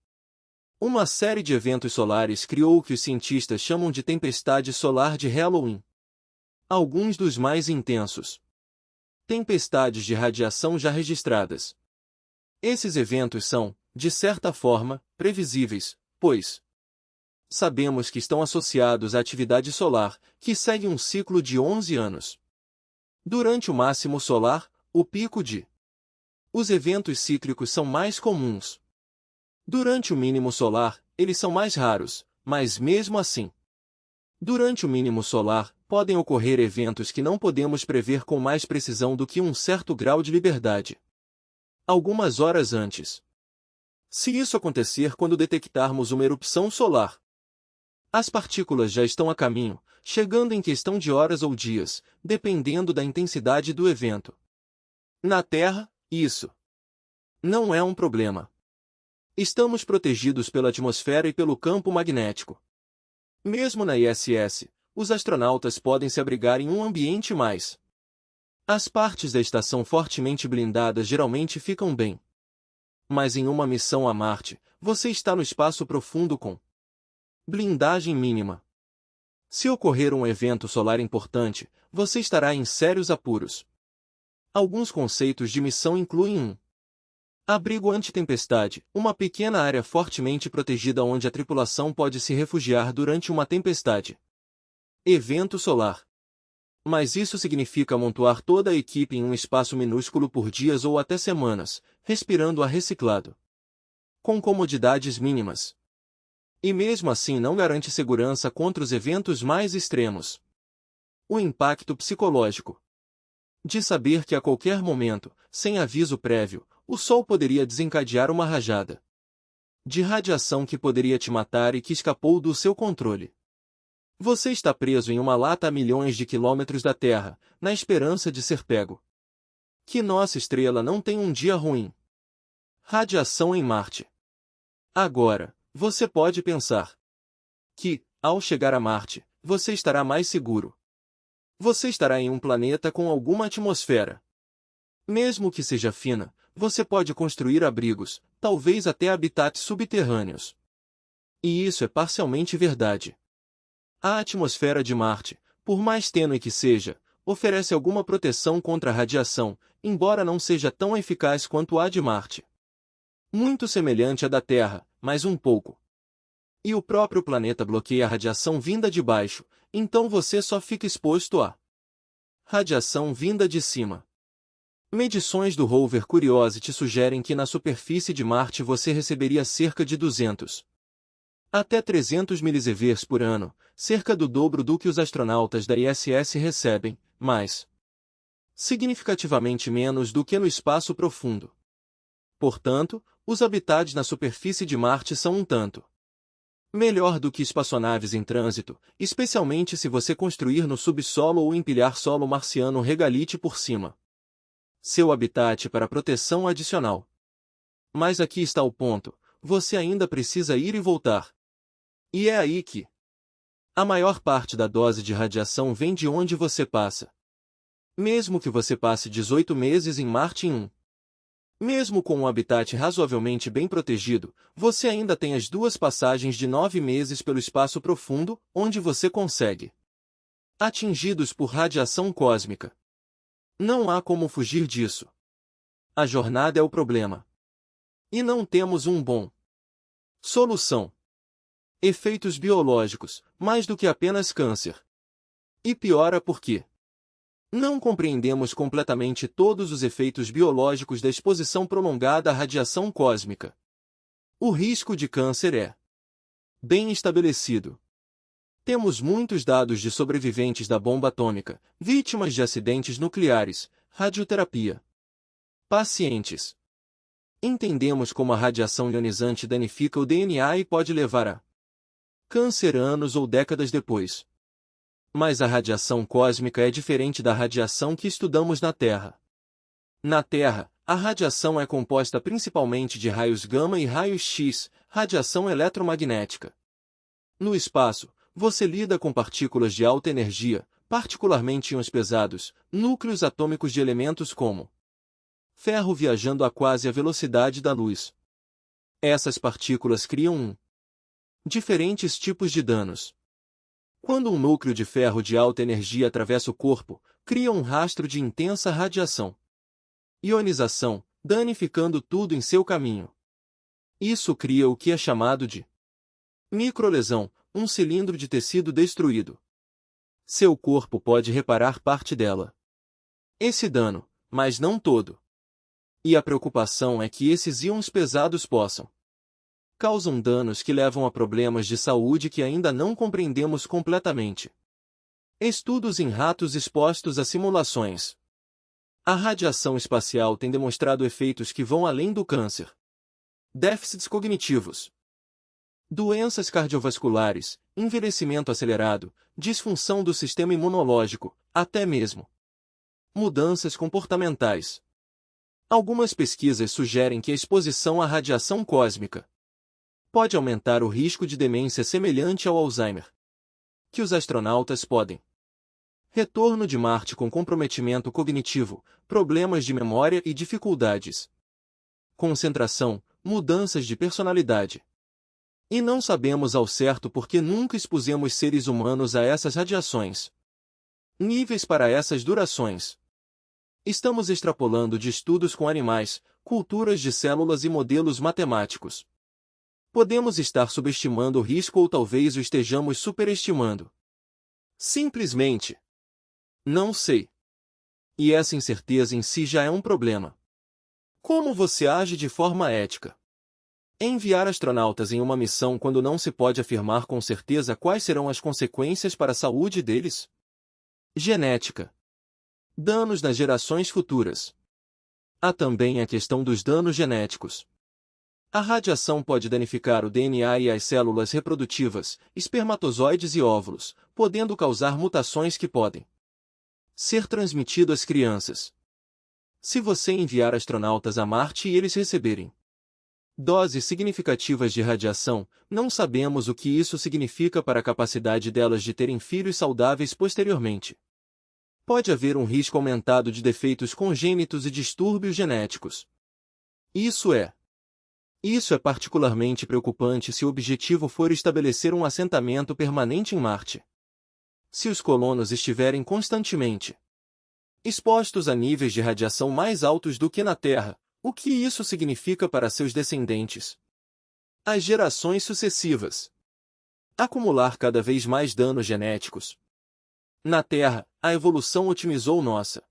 uma série de eventos solares criou o que os cientistas chamam de tempestade solar de Halloween. Alguns dos mais intensos. Tempestades de radiação já registradas. Esses eventos são, de certa forma, previsíveis, pois sabemos que estão associados à atividade solar, que segue um ciclo de 11 anos. Durante o máximo solar, o pico de os eventos cíclicos são mais comuns. Durante o mínimo solar, eles são mais raros, mas mesmo assim. Durante o mínimo solar, podem ocorrer eventos que não podemos prever com mais precisão do que um certo grau de liberdade. Algumas horas antes. Se isso acontecer quando detectarmos uma erupção solar, as partículas já estão a caminho, chegando em questão de horas ou dias, dependendo da intensidade do evento. Na Terra, isso não é um problema. Estamos protegidos pela atmosfera e pelo campo magnético. Mesmo na ISS, os astronautas podem se abrigar em um ambiente mais. As partes da estação fortemente blindadas geralmente ficam bem. Mas em uma missão a Marte, você está no espaço profundo com blindagem mínima. Se ocorrer um evento solar importante, você estará em sérios apuros. Alguns conceitos de missão incluem um abrigo antitempestade, uma pequena área fortemente protegida onde a tripulação pode se refugiar durante uma tempestade. Evento solar. Mas isso significa amontoar toda a equipe em um espaço minúsculo por dias ou até semanas, respirando ar reciclado. Com comodidades mínimas. E mesmo assim não garante segurança contra os eventos mais extremos. O impacto psicológico. De saber que a qualquer momento, sem aviso prévio, o Sol poderia desencadear uma rajada de radiação que poderia te matar e que escapou do seu controle. Você está preso em uma lata a milhões de quilômetros da Terra, na esperança de ser pego. Que nossa estrela não tem um dia ruim. Radiação em Marte. Agora, você pode pensar que, ao chegar a Marte, você estará mais seguro. Você estará em um planeta com alguma atmosfera. Mesmo que seja fina, você pode construir abrigos, talvez até habitats subterrâneos. E isso é parcialmente verdade. A atmosfera de Marte, por mais tênue que seja, oferece alguma proteção contra a radiação, embora não seja tão eficaz quanto a de Marte. Muito semelhante à da Terra, mas um pouco. E o próprio planeta bloqueia a radiação vinda de baixo, então você só fica exposto à radiação vinda de cima. Medições do rover Curiosity sugerem que na superfície de Marte você receberia cerca de 200 até 300 milisieverts por ano, cerca do dobro do que os astronautas da ISS recebem, mas significativamente menos do que no espaço profundo. Portanto, os habitats na superfície de Marte são um tanto melhor do que espaçonaves em trânsito, especialmente se você construir no subsolo ou empilhar solo marciano regalite por cima. Seu habitat para proteção adicional. Mas aqui está o ponto, você ainda precisa ir e voltar. E é aí que a maior parte da dose de radiação vem de onde você passa. Mesmo que você passe 18 meses em Marte mesmo com um habitat razoavelmente bem protegido, você ainda tem as duas passagens de 9 meses pelo espaço profundo, onde você consegue atingidos por radiação cósmica. Não há como fugir disso. A jornada é o problema. E não temos um bom solução. Efeitos biológicos, mais do que apenas câncer. E piora porque não compreendemos completamente todos os efeitos biológicos da exposição prolongada à radiação cósmica. O risco de câncer é bem estabelecido. Temos muitos dados de sobreviventes da bomba atômica, vítimas de acidentes nucleares, radioterapia. Pacientes. Entendemos como a radiação ionizante danifica o DNA e pode levar a câncer anos ou décadas depois. Mas a radiação cósmica é diferente da radiação que estudamos na Terra. Na Terra, a radiação é composta principalmente de raios gama e raios X, radiação eletromagnética. No espaço, você lida com partículas de alta energia, particularmente íons pesados, núcleos atômicos de elementos como ferro viajando a quase a velocidade da luz. Essas partículas criam diferentes tipos de danos. Quando um núcleo de ferro de alta energia atravessa o corpo, cria um rastro de intensa radiação. Ionização, danificando tudo em seu caminho. Isso cria o que é chamado de microlesão, um cilindro de tecido destruído. Seu corpo pode reparar parte dela. Esse dano, mas não todo. E a preocupação é que esses íons pesados possam causam danos que levam a problemas de saúde que ainda não compreendemos completamente. Estudos em ratos expostos a simulações. A radiação espacial tem demonstrado efeitos que vão além do câncer. Déficits cognitivos, doenças cardiovasculares, envelhecimento acelerado, disfunção do sistema imunológico, até mesmo mudanças comportamentais. Algumas pesquisas sugerem que a exposição à radiação cósmica pode aumentar o risco de demência semelhante ao Alzheimer. Que os astronautas podem. Retorno de Marte com comprometimento cognitivo, problemas de memória e dificuldades. Concentração, mudanças de personalidade. E não sabemos ao certo por que nunca expusemos seres humanos a essas radiações. Níveis para essas durações. Estamos extrapolando de estudos com animais, culturas de células e modelos matemáticos. Podemos estar subestimando o risco ou talvez o estejamos superestimando. Simplesmente não sei. E essa incerteza em si já é um problema. Como você age de forma ética? Enviar astronautas em uma missão quando não se pode afirmar com certeza quais serão as consequências para a saúde deles? Genética. Danos nas gerações futuras. Há também a questão dos danos genéticos. A radiação pode danificar o DNA e as células reprodutivas, espermatozoides e óvulos, podendo causar mutações que podem ser transmitido às crianças. Se você enviar astronautas a Marte e eles receberem doses significativas de radiação, não sabemos o que isso significa para a capacidade delas de terem filhos saudáveis posteriormente. Pode haver um risco aumentado de defeitos congênitos e distúrbios genéticos. Isso é particularmente preocupante se o objetivo for estabelecer um assentamento permanente em Marte. Se os colonos estiverem constantemente expostos a níveis de radiação mais altos do que na Terra, o que isso significa para seus descendentes? As gerações sucessivas. Acumular cada vez mais danos genéticos. Na Terra, a evolução otimizou nossa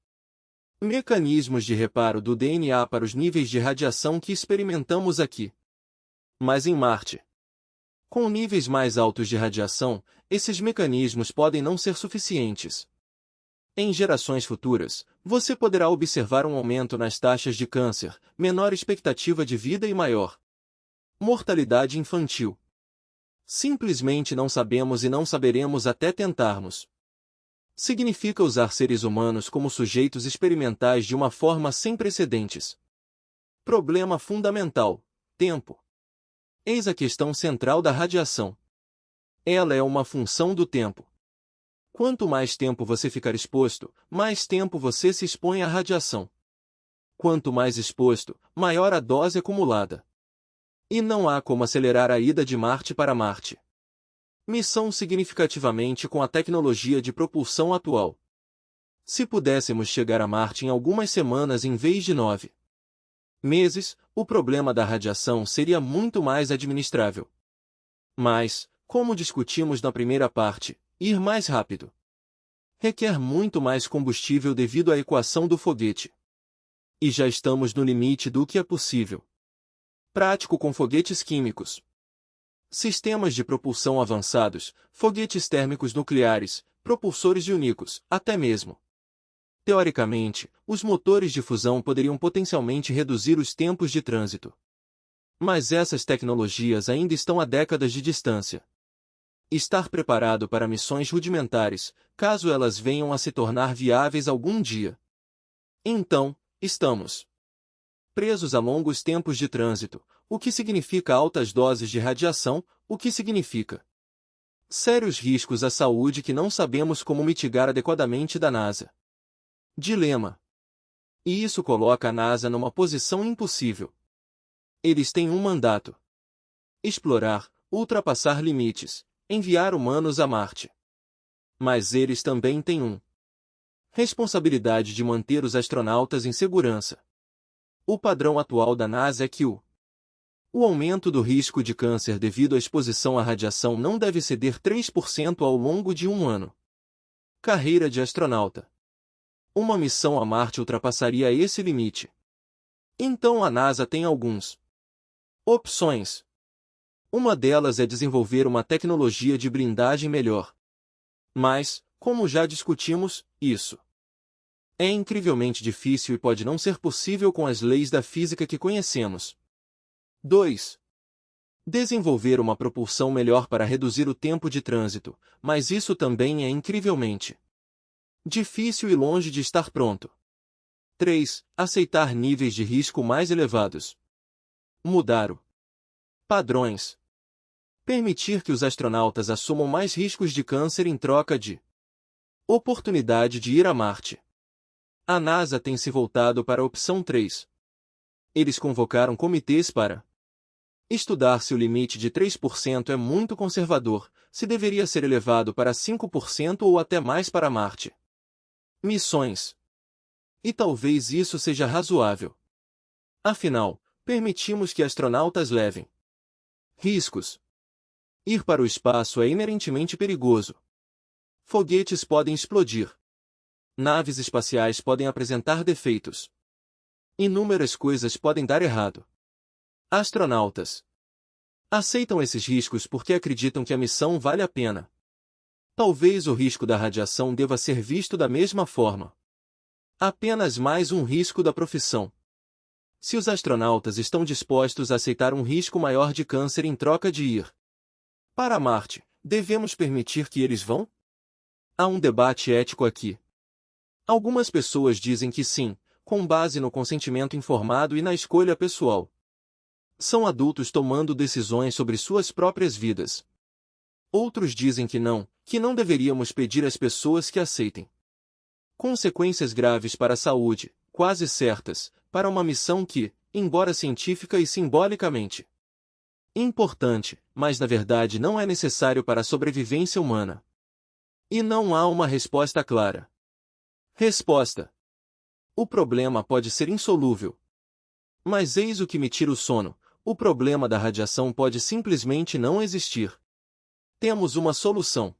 mecanismos de reparo do DNA para os níveis de radiação que experimentamos aqui. Mas em Marte, com níveis mais altos de radiação, esses mecanismos podem não ser suficientes. Em gerações futuras, você poderá observar um aumento nas taxas de câncer, menor expectativa de vida e maior mortalidade infantil. Simplesmente não sabemos e não saberemos até tentarmos. Significa usar seres humanos como sujeitos experimentais de uma forma sem precedentes. Problema fundamental: tempo. Eis a questão central da radiação. Ela é uma função do tempo. Quanto mais tempo você ficar exposto, mais tempo você se expõe à radiação. Quanto mais exposto, maior a dose acumulada. E não há como acelerar a ida de Marte para Marte. Missão significativamente com a tecnologia de propulsão atual. Se pudéssemos chegar a Marte em algumas semanas em vez de 9 meses, o problema da radiação seria muito mais administrável. Mas, como discutimos na primeira parte, ir mais rápido requer muito mais combustível devido à equação do foguete. E já estamos no limite do que é possível. Prático com foguetes químicos. Sistemas de propulsão avançados, foguetes térmicos nucleares, propulsores iônicos, até mesmo. Teoricamente, os motores de fusão poderiam potencialmente reduzir os tempos de trânsito. Mas essas tecnologias ainda estão a décadas de distância. Estar preparado para missões rudimentares, caso elas venham a se tornar viáveis algum dia. Então, estamos presos a longos tempos de trânsito, o que significa altas doses de radiação, o que significa sérios riscos à saúde que não sabemos como mitigar adequadamente da NASA. Dilema. E isso coloca a NASA numa posição impossível. Eles têm um mandato: explorar, ultrapassar limites, enviar humanos a Marte. Mas eles também têm responsabilidade de manter os astronautas em segurança. O padrão atual da NASA é que o aumento do risco de câncer devido à exposição à radiação não deve ceder 3% ao longo de um ano. Carreira de astronauta. Uma missão a Marte ultrapassaria esse limite. Então a NASA tem alguns opções. Uma delas é desenvolver uma tecnologia de blindagem melhor. Mas, como já discutimos, isso é incrivelmente difícil e pode não ser possível com as leis da física que conhecemos. 2. Desenvolver uma propulsão melhor para reduzir o tempo de trânsito, mas isso também é incrivelmente difícil e longe de estar pronto. 3. Aceitar níveis de risco mais elevados. Mudar o padrões. Permitir que os astronautas assumam mais riscos de câncer em troca de oportunidade de ir a Marte. A NASA tem se voltado para a opção 3. Eles convocaram comitês para estudar se o limite de 3% é muito conservador, se deveria ser elevado para 5% ou até mais para Marte. Missões. E talvez isso seja razoável. Afinal, permitimos que astronautas levem riscos. Ir para o espaço é inerentemente perigoso. Foguetes podem explodir. Naves espaciais podem apresentar defeitos. Inúmeras coisas podem dar errado. Astronautas aceitam esses riscos porque acreditam que a missão vale a pena. Talvez o risco da radiação deva ser visto da mesma forma. Apenas mais um risco da profissão. Se os astronautas estão dispostos a aceitar um risco maior de câncer em troca de ir para Marte, devemos permitir que eles vão? Há um debate ético aqui. Algumas pessoas dizem que sim, com base no consentimento informado e na escolha pessoal. São adultos tomando decisões sobre suas próprias vidas. Outros dizem que não deveríamos pedir às pessoas que aceitem. Consequências graves para a saúde, quase certas, para uma missão que, embora científica e simbolicamente importante, mas na verdade não é necessário para a sobrevivência humana. E não há uma resposta clara. Resposta: o problema pode ser insolúvel. Mas eis o que me tira o sono: o problema da radiação pode simplesmente não existir. Temos uma solução.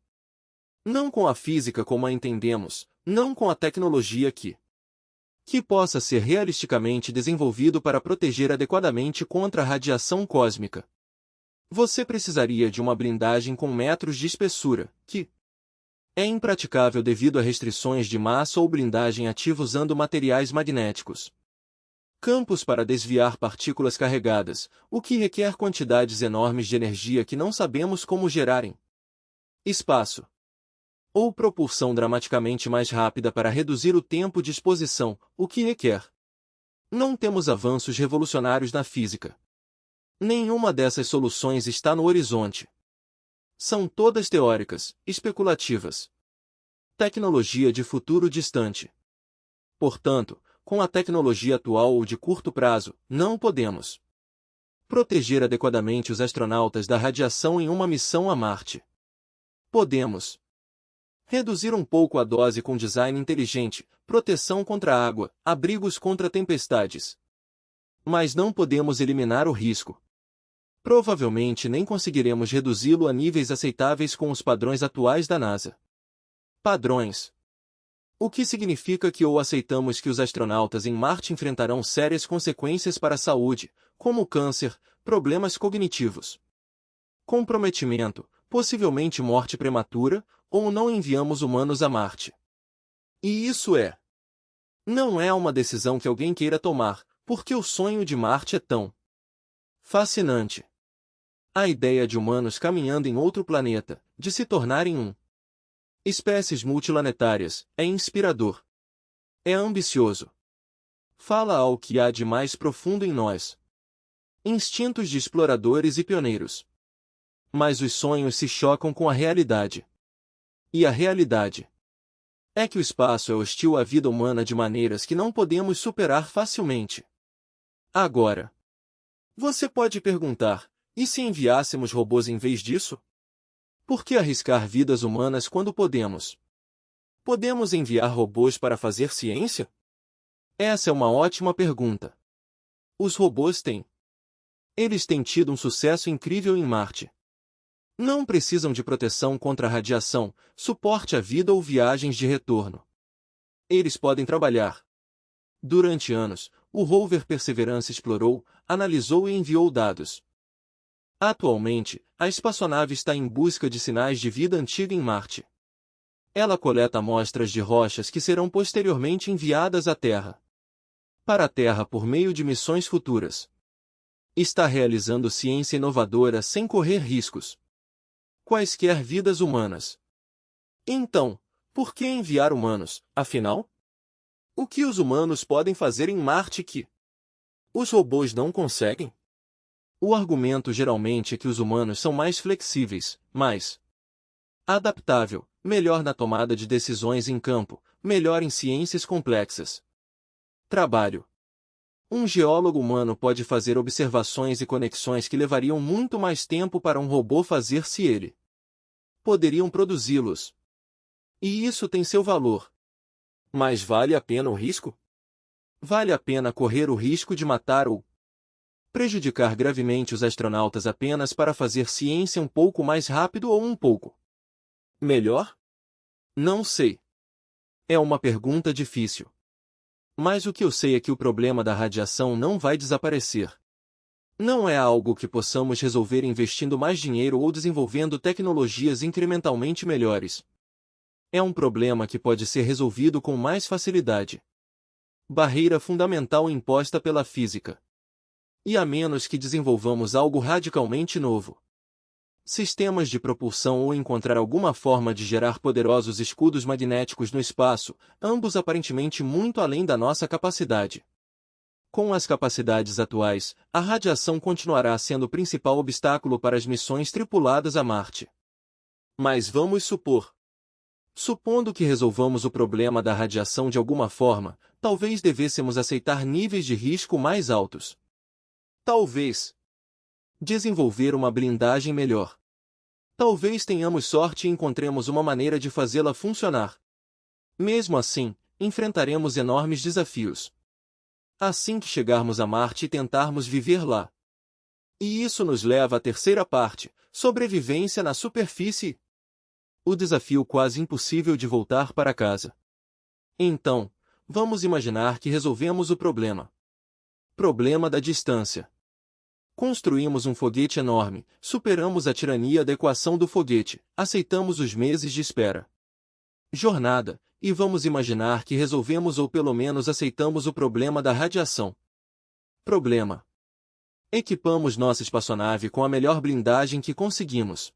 Não com a física como a entendemos, não com a tecnologia que possa ser realisticamente desenvolvido para proteger adequadamente contra a radiação cósmica. Você precisaria de uma blindagem com metros de espessura, que é impraticável devido a restrições de massa ou blindagem ativa usando materiais magnéticos. Campos para desviar partículas carregadas, o que requer quantidades enormes de energia que não sabemos como gerar em espaço. Ou propulsão dramaticamente mais rápida para reduzir o tempo de exposição, o que requer. Não temos avanços revolucionários na física. Nenhuma dessas soluções está no horizonte. São todas teóricas, especulativas. Tecnologia de futuro distante. Portanto, com a tecnologia atual ou de curto prazo, não podemos proteger adequadamente os astronautas da radiação em uma missão a Marte. Podemos reduzir um pouco a dose com design inteligente, proteção contra água, abrigos contra tempestades. Mas não podemos eliminar o risco. Provavelmente nem conseguiremos reduzi-lo a níveis aceitáveis com os padrões atuais da NASA. Padrões. O que significa que ou aceitamos que os astronautas em Marte enfrentarão sérias consequências para a saúde, como câncer, problemas cognitivos, comprometimento, possivelmente morte prematura, ou não enviamos humanos a Marte. E isso não é uma decisão que alguém queira tomar, porque o sonho de Marte é tão fascinante. A ideia de humanos caminhando em outro planeta, de se tornarem espécies multiplanetárias, é inspirador. É ambicioso. Fala ao que há de mais profundo em nós. Instintos de exploradores e pioneiros. Mas os sonhos se chocam com a realidade. E a realidade é que o espaço é hostil à vida humana de maneiras que não podemos superar facilmente. Agora, você pode perguntar: e se enviássemos robôs em vez disso? Por que arriscar vidas humanas quando podemos? Podemos enviar robôs para fazer ciência? Essa é uma ótima pergunta. Os robôs Eles têm tido um sucesso incrível em Marte. Não precisam de proteção contra a radiação, suporte à vida ou viagens de retorno. Eles podem trabalhar. Durante anos, o rover Perseverance explorou, analisou e enviou dados. Atualmente, a espaçonave está em busca de sinais de vida antiga em Marte. Ela coleta amostras de rochas que serão posteriormente enviadas à Terra. Para a Terra por meio de missões futuras. Está realizando ciência inovadora sem correr riscos. Quaisquer vidas humanas. Então, por que enviar humanos, afinal? O que os humanos podem fazer em Marte que os robôs não conseguem? O argumento geralmente é que os humanos são mais flexíveis, mais adaptável, melhor na tomada de decisões em campo, melhor em ciências complexas. Trabalho. Um geólogo humano pode fazer observações e conexões que levariam muito mais tempo para um robô fazer se ele poderiam produzi-los. E isso tem seu valor. Mas vale a pena o risco? Vale a pena correr o risco de matar ou prejudicar gravemente os astronautas apenas para fazer ciência um pouco mais rápido ou um pouco melhor? Não sei. É uma pergunta difícil. Mas o que eu sei é que o problema da radiação não vai desaparecer. Não é algo que possamos resolver investindo mais dinheiro ou desenvolvendo tecnologias incrementalmente melhores. É um problema que pode ser resolvido com mais facilidade. Barreira fundamental imposta pela física. E a menos que desenvolvamos algo radicalmente novo. Sistemas de propulsão ou encontrar alguma forma de gerar poderosos escudos magnéticos no espaço, ambos aparentemente muito além da nossa capacidade. Com as capacidades atuais, a radiação continuará sendo o principal obstáculo para as missões tripuladas a Marte. Mas vamos supor. Supondo que resolvamos o problema da radiação de alguma forma, talvez devêssemos aceitar níveis de risco mais altos. Talvez desenvolver uma blindagem melhor. Talvez tenhamos sorte e encontremos uma maneira de fazê-la funcionar. Mesmo assim, enfrentaremos enormes desafios. Assim que chegarmos a Marte e tentarmos viver lá. E isso nos leva à terceira parte, sobrevivência na superfície. O desafio quase impossível de voltar para casa. Então, vamos imaginar que resolvemos o problema. Problema da distância. Construímos um foguete enorme, superamos a tirania da equação do foguete, aceitamos os meses de espera. Jornada, e vamos imaginar que resolvemos ou pelo menos aceitamos o problema da radiação. Problema. Equipamos nossa espaçonave com a melhor blindagem que conseguimos.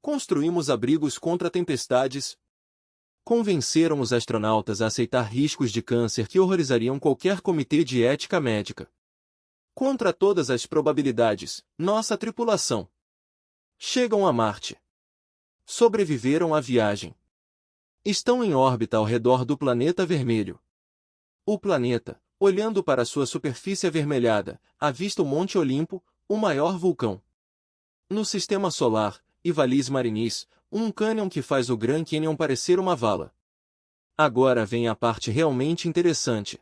Construímos abrigos contra tempestades. Convenceram os astronautas a aceitar riscos de câncer que horrorizariam qualquer comitê de ética médica. Contra todas as probabilidades, nossa tripulação chegam a Marte. Sobreviveram à viagem. Estão em órbita ao redor do planeta vermelho. O planeta, olhando para sua superfície avermelhada, avista o Monte Olimpo, o maior vulcão no Sistema Solar, e Valles Marineris, um cânion que faz o Grand Canyon parecer uma vala. Agora vem a parte realmente interessante.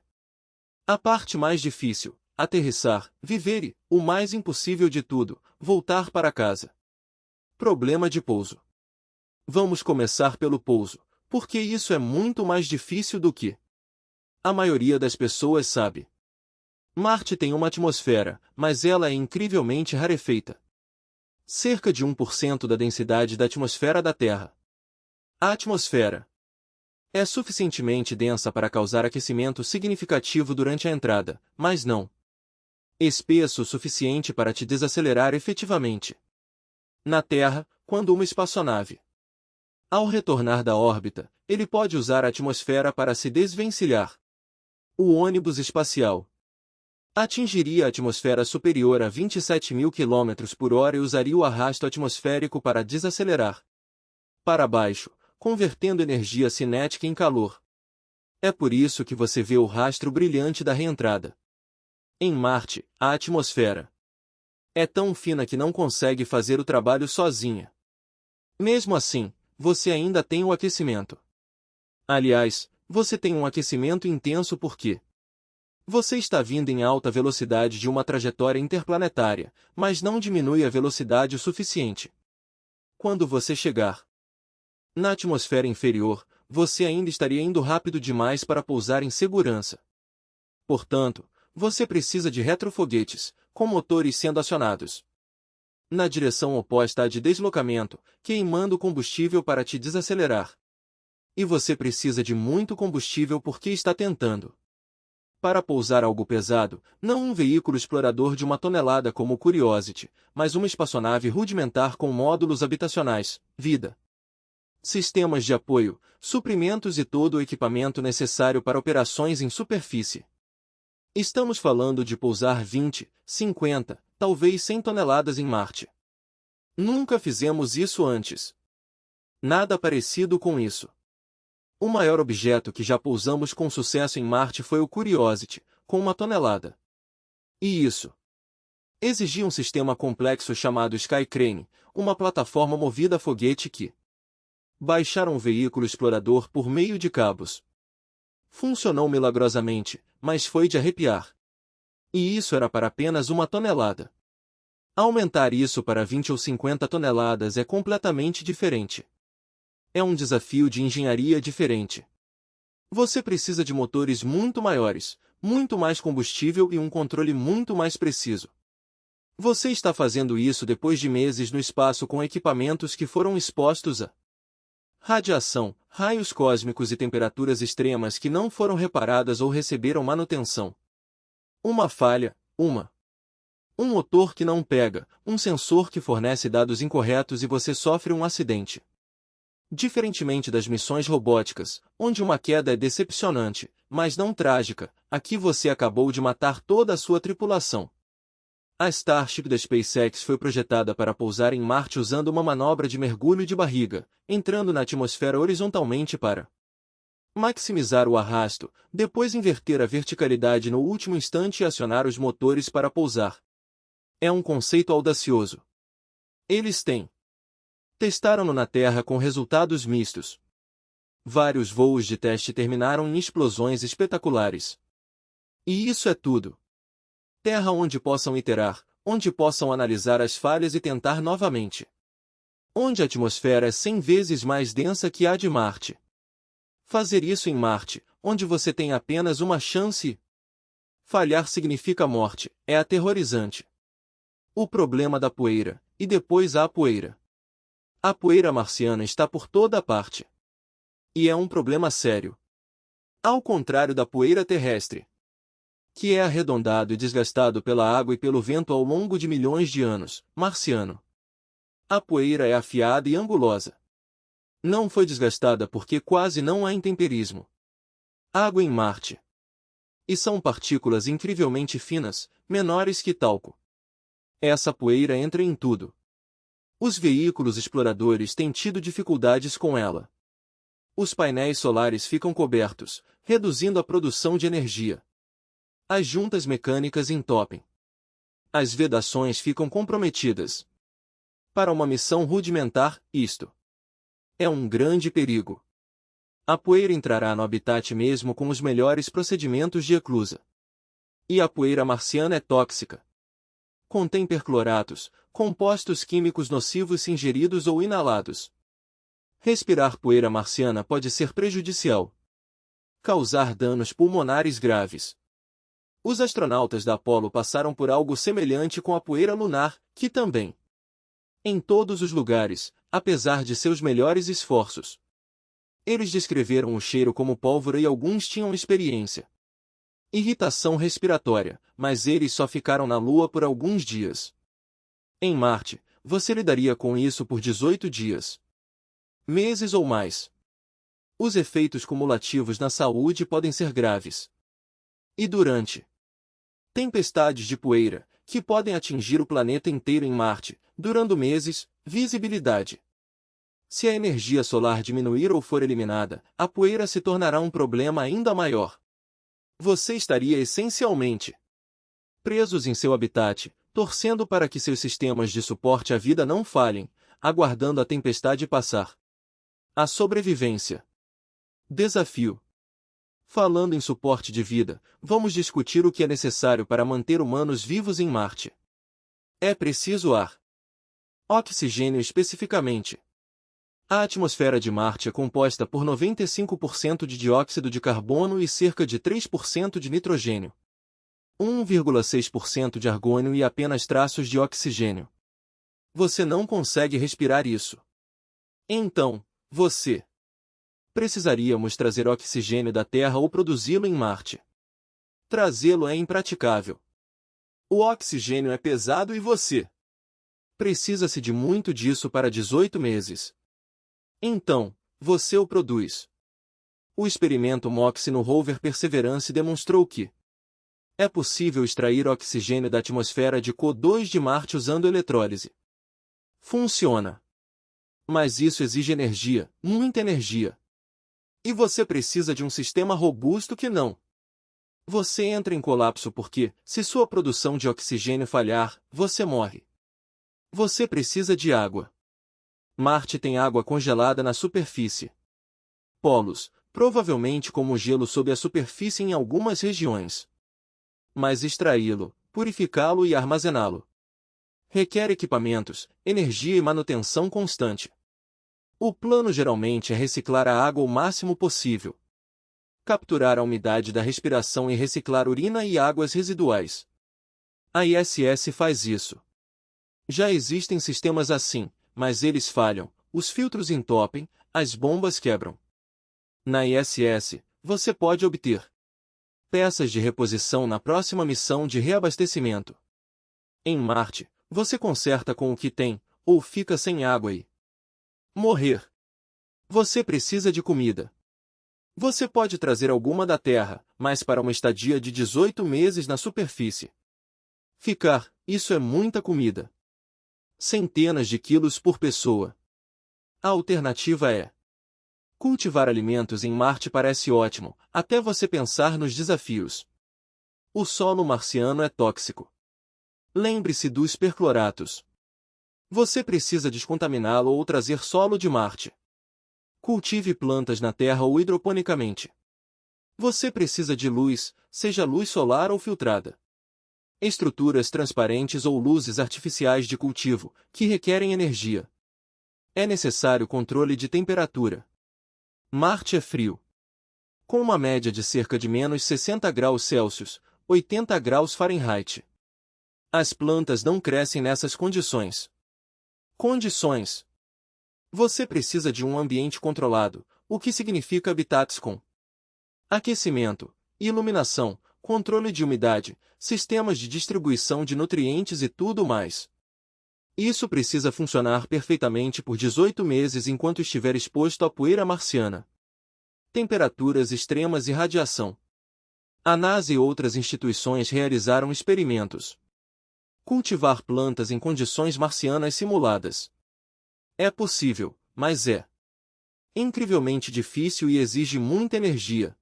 A parte mais difícil. Aterrissar, viver e, o mais impossível de tudo, voltar para casa. Problema de pouso. Vamos começar pelo pouso, porque isso é muito mais difícil do que a maioria das pessoas sabe. Marte tem uma atmosfera, mas ela é incrivelmente rarefeita. Cerca de 1% da densidade da atmosfera da Terra. A atmosfera é suficientemente densa para causar aquecimento significativo durante a entrada, mas não espesso o suficiente para te desacelerar efetivamente. Na Terra, quando uma espaçonave ao retornar da órbita, ele pode usar a atmosfera para se desvencilhar. O ônibus espacial atingiria a atmosfera superior a 27.000 km/h e usaria o arrasto atmosférico para desacelerar para baixo, convertendo energia cinética em calor. É por isso que você vê o rastro brilhante da reentrada. Em Marte, a atmosfera é tão fina que não consegue fazer o trabalho sozinha. Mesmo assim, você ainda tem o aquecimento. Aliás, você tem um aquecimento intenso porque você está vindo em alta velocidade de uma trajetória interplanetária, mas não diminui a velocidade o suficiente. Quando você chegar na atmosfera inferior, você ainda estaria indo rápido demais para pousar em segurança. Portanto, você precisa de retrofoguetes, com motores sendo acionados na direção oposta à de deslocamento, queimando combustível para te desacelerar. E você precisa de muito combustível porque está tentando para pousar algo pesado, não um veículo explorador de 1 tonelada como o Curiosity, mas uma espaçonave rudimentar com módulos habitacionais, vida, sistemas de apoio, suprimentos e todo o equipamento necessário para operações em superfície. Estamos falando de pousar 20, 50, talvez 100 toneladas em Marte. Nunca fizemos isso antes. Nada parecido com isso. O maior objeto que já pousamos com sucesso em Marte foi o Curiosity, com 1 tonelada. E isso exigia um sistema complexo chamado Skycrane, uma plataforma movida a foguete que baixara um veículo explorador por meio de cabos. Funcionou milagrosamente, mas foi de arrepiar. E isso era para apenas 1 tonelada. Aumentar isso para 20 ou 50 toneladas é completamente diferente. É um desafio de engenharia diferente. Você precisa de motores muito maiores, muito mais combustível e um controle muito mais preciso. Você está fazendo isso depois de meses no espaço com equipamentos que foram expostos a radiação, raios cósmicos e temperaturas extremas que não foram reparadas ou receberam manutenção. Uma falha, um motor que não pega, um sensor que fornece dados incorretos e você sofre um acidente. Diferentemente das missões robóticas, onde uma queda é decepcionante, mas não trágica, aqui você acabou de matar toda a sua tripulação. A Starship da SpaceX foi projetada para pousar em Marte usando uma manobra de mergulho de barriga, entrando na atmosfera horizontalmente para maximizar o arrasto, depois inverter a verticalidade no último instante e acionar os motores para pousar. É um conceito audacioso. Eles testaram-no na Terra com resultados mistos. Vários voos de teste terminaram em explosões espetaculares. E isso é tudo. Terra onde possam iterar, onde possam analisar as falhas e tentar novamente. Onde a atmosfera é 100 vezes mais densa que a de Marte. Fazer isso em Marte, onde você tem apenas uma chance. Falhar significa morte, é aterrorizante. O problema da poeira, e depois a poeira. A poeira marciana está por toda parte. E é um problema sério. Ao contrário da poeira terrestre, que é arredondado e desgastado pela água e pelo vento ao longo de milhões de anos, marciano. A poeira é afiada e angulosa. Não foi desgastada porque quase não há intemperismo. Água em Marte. E são partículas incrivelmente finas, menores que talco. Essa poeira entra em tudo. Os veículos exploradores têm tido dificuldades com ela. Os painéis solares ficam cobertos, reduzindo a produção de energia. As juntas mecânicas entopem. As vedações ficam comprometidas. Para uma missão rudimentar, isto é um grande perigo. A poeira entrará no habitat mesmo com os melhores procedimentos de eclusa. E a poeira marciana é tóxica. Contém percloratos, compostos químicos nocivos se ingeridos ou inalados. Respirar poeira marciana pode ser prejudicial. Causar danos pulmonares graves. Os astronautas da Apollo passaram por algo semelhante com a poeira lunar, que também, em todos os lugares, apesar de seus melhores esforços, eles descreveram o cheiro como pólvora e alguns tinham experiência. Irritação respiratória, mas eles só ficaram na Lua por alguns dias. Em Marte, você lidaria com isso por 18 dias. Meses ou mais. Os efeitos cumulativos na saúde podem ser graves. E durante tempestades de poeira, que podem atingir o planeta inteiro em Marte, durando meses, visibilidade. Se a energia solar diminuir ou for eliminada, a poeira se tornará um problema ainda maior. Você estaria essencialmente presos em seu habitat, torcendo para que seus sistemas de suporte à vida não falhem, aguardando a tempestade passar. A sobrevivência. Desafio. Falando em suporte de vida, vamos discutir o que é necessário para manter humanos vivos em Marte. É preciso ar. Oxigênio especificamente. A atmosfera de Marte é composta por 95% de dióxido de carbono e cerca de 3% de nitrogênio. 1,6% de argônio e apenas traços de oxigênio. você não consegue respirar isso. Então, você precisaríamos trazer oxigênio da Terra ou produzi-lo em Marte. Trazê-lo é impraticável. O oxigênio é pesado e você precisa-se de muito disso para 18 meses. Então, você o produz. O experimento MOXIE no rover Perseverance demonstrou que é possível extrair oxigênio da atmosfera de CO2 de Marte usando eletrólise. Funciona. Mas isso exige energia, muita energia. E você precisa de um sistema robusto que não. Você entra em colapso porque, se sua produção de oxigênio falhar, você morre. Você precisa de água. Marte tem água congelada na superfície. Polos, provavelmente como gelo sob a superfície em algumas regiões. Mas extraí-lo, purificá-lo e armazená-lo requer equipamentos, energia e manutenção constante. O plano geralmente é reciclar a água o máximo possível. Capturar a umidade da respiração e reciclar urina e águas residuais. A ISS faz isso. Já existem sistemas assim, mas eles falham, os filtros entopem, as bombas quebram. Na ISS, você pode obter peças de reposição na próxima missão de reabastecimento. Em Marte, você conserta com o que tem, ou fica sem água e morrer. Você precisa de comida. Você pode trazer alguma da Terra, mas para uma estadia de 18 meses na superfície. Ficar, isso é muita comida. Centenas de quilos por pessoa. A alternativa é cultivar alimentos em Marte parece ótimo, até você pensar nos desafios. O solo marciano é tóxico. Lembre-se dos percloratos. Você precisa descontaminá-lo ou trazer solo de Marte. Cultive plantas na terra ou hidroponicamente. Você precisa de luz, seja luz solar ou filtrada. Estruturas transparentes ou luzes artificiais de cultivo, que requerem energia. É necessário controle de temperatura. Marte é frio. Com uma média de cerca de menos 60 graus Celsius, 80 graus Fahrenheit. As plantas não crescem nessas condições. Condições. Você precisa de um ambiente controlado, o que significa habitats com aquecimento, iluminação, controle de umidade, sistemas de distribuição de nutrientes e tudo mais. Isso precisa funcionar perfeitamente por 18 meses enquanto estiver exposto à poeira marciana. Temperaturas extremas e radiação. A NASA e outras instituições realizaram experimentos. Cultivar plantas em condições marcianas simuladas. É possível, mas é incrivelmente difícil e exige muita energia.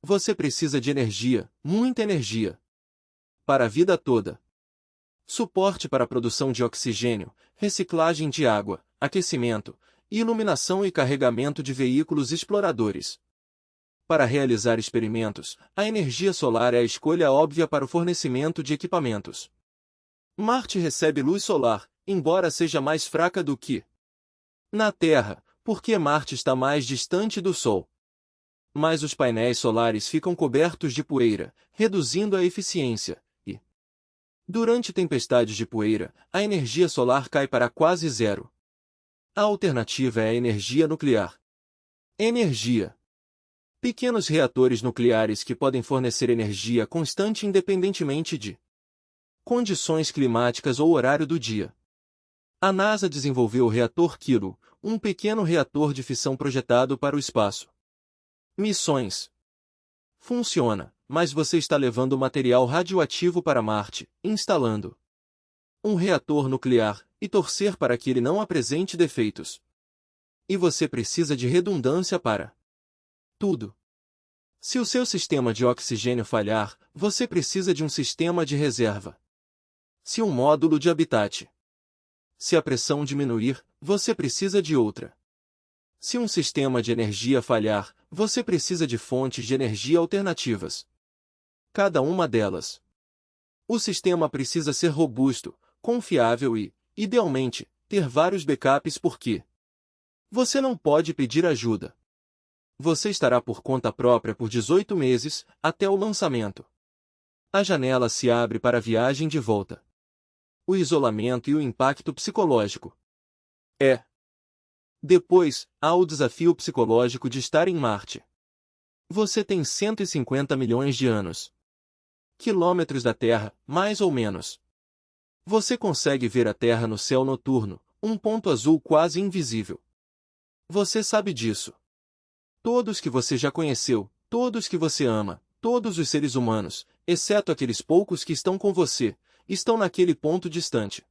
Você precisa de energia, muita energia. Para a vida toda. Suporte para a produção de oxigênio, reciclagem de água, aquecimento, iluminação e carregamento de veículos exploradores. Para realizar experimentos, a energia solar é a escolha óbvia para o fornecimento de equipamentos. Marte recebe luz solar, embora seja mais fraca do que na Terra, porque Marte está mais distante do Sol. Mas os painéis solares ficam cobertos de poeira, reduzindo a eficiência, e durante tempestades de poeira, a energia solar cai para quase zero. A alternativa é a energia nuclear. Energia. Pequenos reatores nucleares que podem fornecer energia constante independentemente de condições climáticas ou horário do dia. A NASA desenvolveu o reator Kilo, um pequeno reator de fissão projetado para o espaço. Missões. Funciona, mas você está levando material radioativo para Marte, instalando um reator nuclear, e torcer para que ele não apresente defeitos. E você precisa de redundância para tudo. Se o seu sistema de oxigênio falhar, você precisa de um sistema de reserva. Se um módulo de habitat. Se a pressão diminuir, você precisa de outra. Se um sistema de energia falhar, você precisa de fontes de energia alternativas. Cada uma delas. O sistema precisa ser robusto, confiável e, idealmente, ter vários backups porque você não pode pedir ajuda. Você estará por conta própria por 18 meses, até o lançamento. A janela se abre para a viagem de volta. o isolamento e o impacto psicológico. Depois, há o desafio psicológico de estar em Marte. Você tem 150 milhões de anos. Quilômetros da Terra, mais ou menos. Você consegue ver a Terra no céu noturno, um ponto azul quase invisível. Você sabe disso. Todos que você já conheceu, todos que você ama, todos os seres humanos, exceto aqueles poucos que estão com você, estão naquele ponto distante.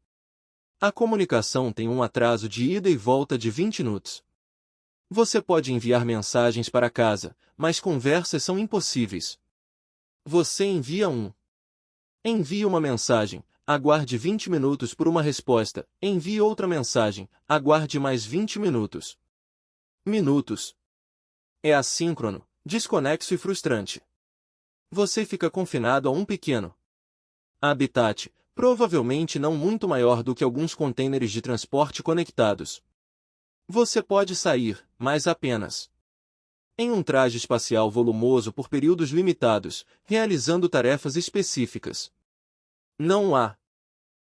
A comunicação tem um atraso de ida e volta de 20 minutos. Você pode enviar mensagens para casa, mas conversas são impossíveis. Você envia uma mensagem, aguarde 20 minutos por uma resposta, envie outra mensagem, aguarde mais 20 minutos. Minutos. É assíncrono, desconexo e frustrante. Você fica confinado a um pequeno habitat, provavelmente não muito maior do que alguns contêineres de transporte conectados. Você pode sair, mas apenas em um traje espacial volumoso por períodos limitados, realizando tarefas específicas. Não há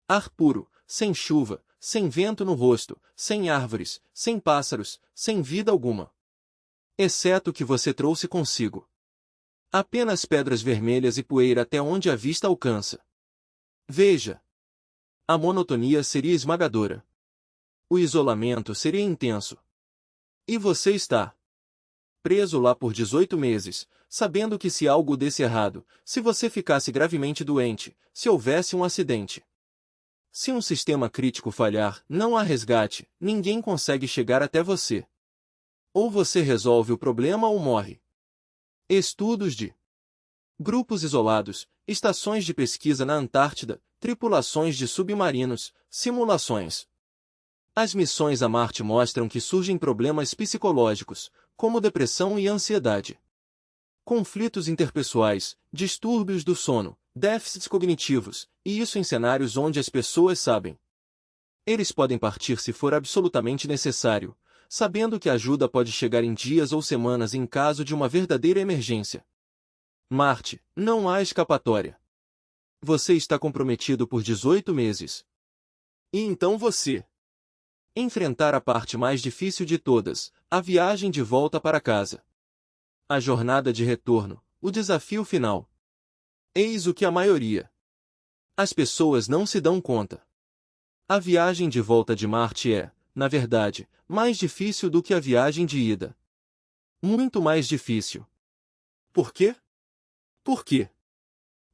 ar puro, sem chuva, sem vento no rosto, sem árvores, sem pássaros, sem vida alguma. Exceto o que você trouxe consigo. Apenas pedras vermelhas e poeira até onde a vista alcança. Veja. A monotonia seria esmagadora. O isolamento seria intenso. E você está preso lá por 18 meses, sabendo que se algo desse errado, se você ficasse gravemente doente, se houvesse um acidente, se um sistema crítico falhar, não há resgate, ninguém consegue chegar até você. Ou você resolve o problema ou morre. Estudos de grupos isolados, estações de pesquisa na Antártida, tripulações de submarinos, simulações. As missões a Marte mostram que surgem problemas psicológicos, como depressão e ansiedade. Conflitos interpessoais, distúrbios do sono, déficits cognitivos, e isso em cenários onde as pessoas sabem. Eles podem partir se for absolutamente necessário, sabendo que a ajuda pode chegar em dias ou semanas em caso de uma verdadeira emergência. Marte, não há escapatória. Você está comprometido por 18 meses. E então você enfrentar a parte mais difícil de todas, a viagem de volta para casa. A jornada de retorno, o desafio final. Eis o que a maioria as pessoas não se dão conta. A viagem de volta de Marte é, na verdade, mais difícil do que a viagem de ida. Muito mais difícil. Por quê? Por quê?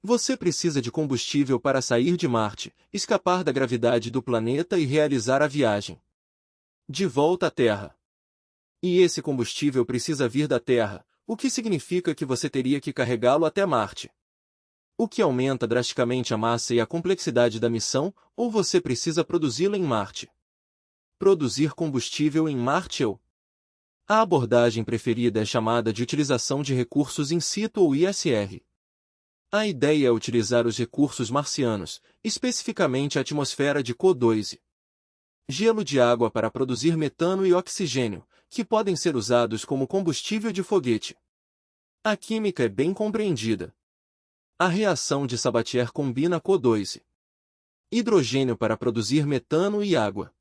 Você precisa de combustível para sair de Marte, escapar da gravidade do planeta e realizar a viagem de volta à Terra. E esse combustível precisa vir da Terra, o que significa que você teria que carregá-lo até Marte. O que aumenta drasticamente a massa e a complexidade da missão, ou você precisa produzi-lo em Marte. Produzir combustível em Marte ou a abordagem preferida é chamada de utilização de recursos in situ ou ISR. A ideia é utilizar os recursos marcianos, especificamente a atmosfera de CO2 e gelo de água para produzir metano e oxigênio, que podem ser usados como combustível de foguete. A química é bem compreendida. A reação de Sabatier combina CO2 e hidrogênio para produzir metano e água.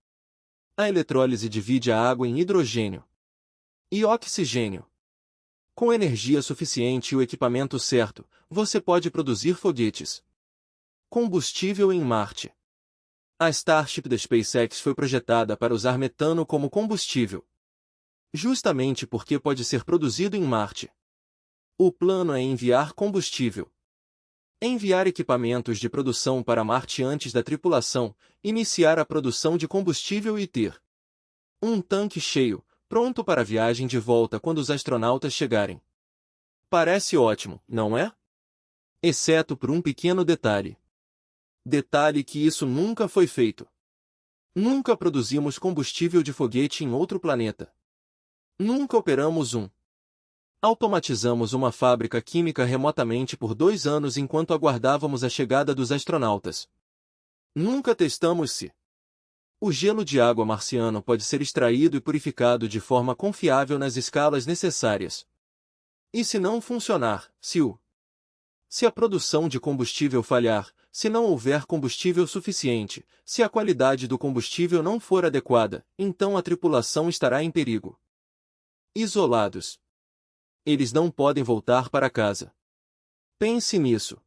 A eletrólise divide a água em hidrogênio e oxigênio. Com energia suficiente e o equipamento certo, você pode produzir foguetes. Combustível em Marte. A Starship da SpaceX foi projetada para usar metano como combustível. Justamente porque pode ser produzido em Marte. O plano é enviar combustível. Enviar equipamentos de produção para Marte antes da tripulação, iniciar a produção de combustível e ter um tanque cheio, pronto para a viagem de volta quando os astronautas chegarem. Parece ótimo, não é? Exceto por um pequeno detalhe. Detalhe que isso nunca foi feito. Nunca produzimos combustível de foguete em outro planeta. Nunca operamos automatizamos uma fábrica química remotamente por 2 anos enquanto aguardávamos a chegada dos astronautas. Nunca testamos se o gelo de água marciano pode ser extraído e purificado de forma confiável nas escalas necessárias. E se não funcionar, se a produção de combustível falhar, se não houver combustível suficiente, se a qualidade do combustível não for adequada, então a tripulação estará em perigo. Isolados. Eles não podem voltar para casa. Pense nisso.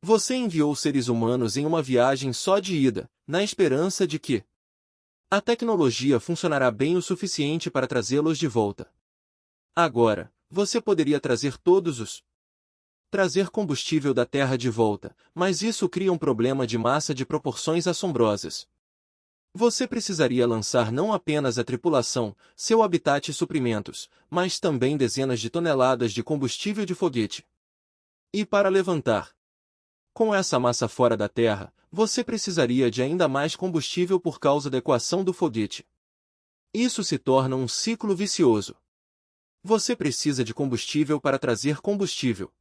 Você enviou seres humanos em uma viagem só de ida, na esperança de que a tecnologia funcionará bem o suficiente para trazê-los de volta. Agora, você poderia trazer combustível da Terra de volta, mas isso cria um problema de massa de proporções assombrosas. Você precisaria lançar não apenas a tripulação, seu habitat e suprimentos, mas também dezenas de toneladas de combustível de foguete. E para levantar com essa massa fora da Terra, você precisaria de ainda mais combustível por causa da equação do foguete. Isso se torna um ciclo vicioso. Você precisa de combustível para trazer combustível.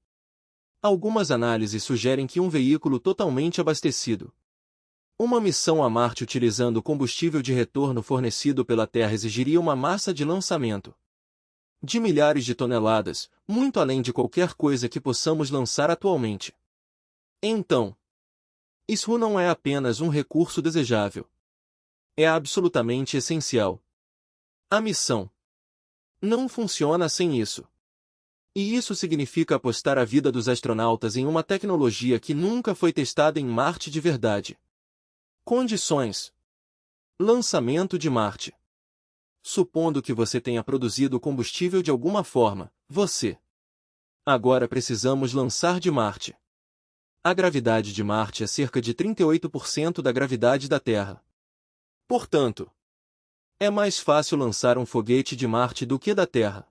Algumas análises sugerem que um veículo totalmente abastecido, uma missão a Marte utilizando combustível de retorno fornecido pela Terra exigiria uma massa de lançamento de milhares de toneladas, muito além de qualquer coisa que possamos lançar atualmente. Então, isso não é apenas um recurso desejável. É absolutamente essencial. A missão não funciona sem isso. E isso significa apostar a vida dos astronautas em uma tecnologia que nunca foi testada em Marte de verdade. Condições: lançamento de Marte. Supondo que você tenha produzido combustível de alguma forma, agora precisamos lançar de Marte. A gravidade de Marte é cerca de 38% da gravidade da Terra. Portanto, é mais fácil lançar um foguete de Marte do que da Terra.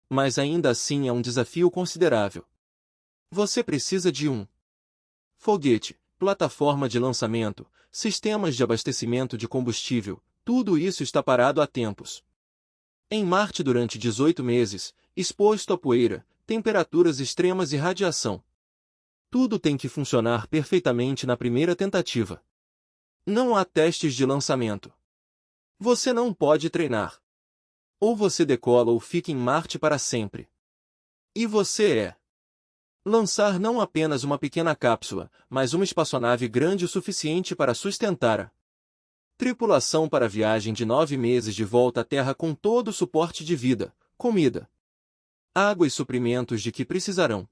Mas ainda assim é um desafio considerável. Você precisa de um foguete, plataforma de lançamento, sistemas de abastecimento de combustível, tudo isso está parado há tempos. Em Marte durante 18 meses, exposto a poeira, temperaturas extremas e radiação. Tudo tem que funcionar perfeitamente na primeira tentativa. Não há testes de lançamento. Você não pode treinar. Ou você decola ou fica em Marte para sempre. E lançar não apenas uma pequena cápsula, mas uma espaçonave grande o suficiente para sustentar a tripulação para a viagem de 9 meses de volta à Terra com todo o suporte de vida, comida, água e suprimentos de que precisarão.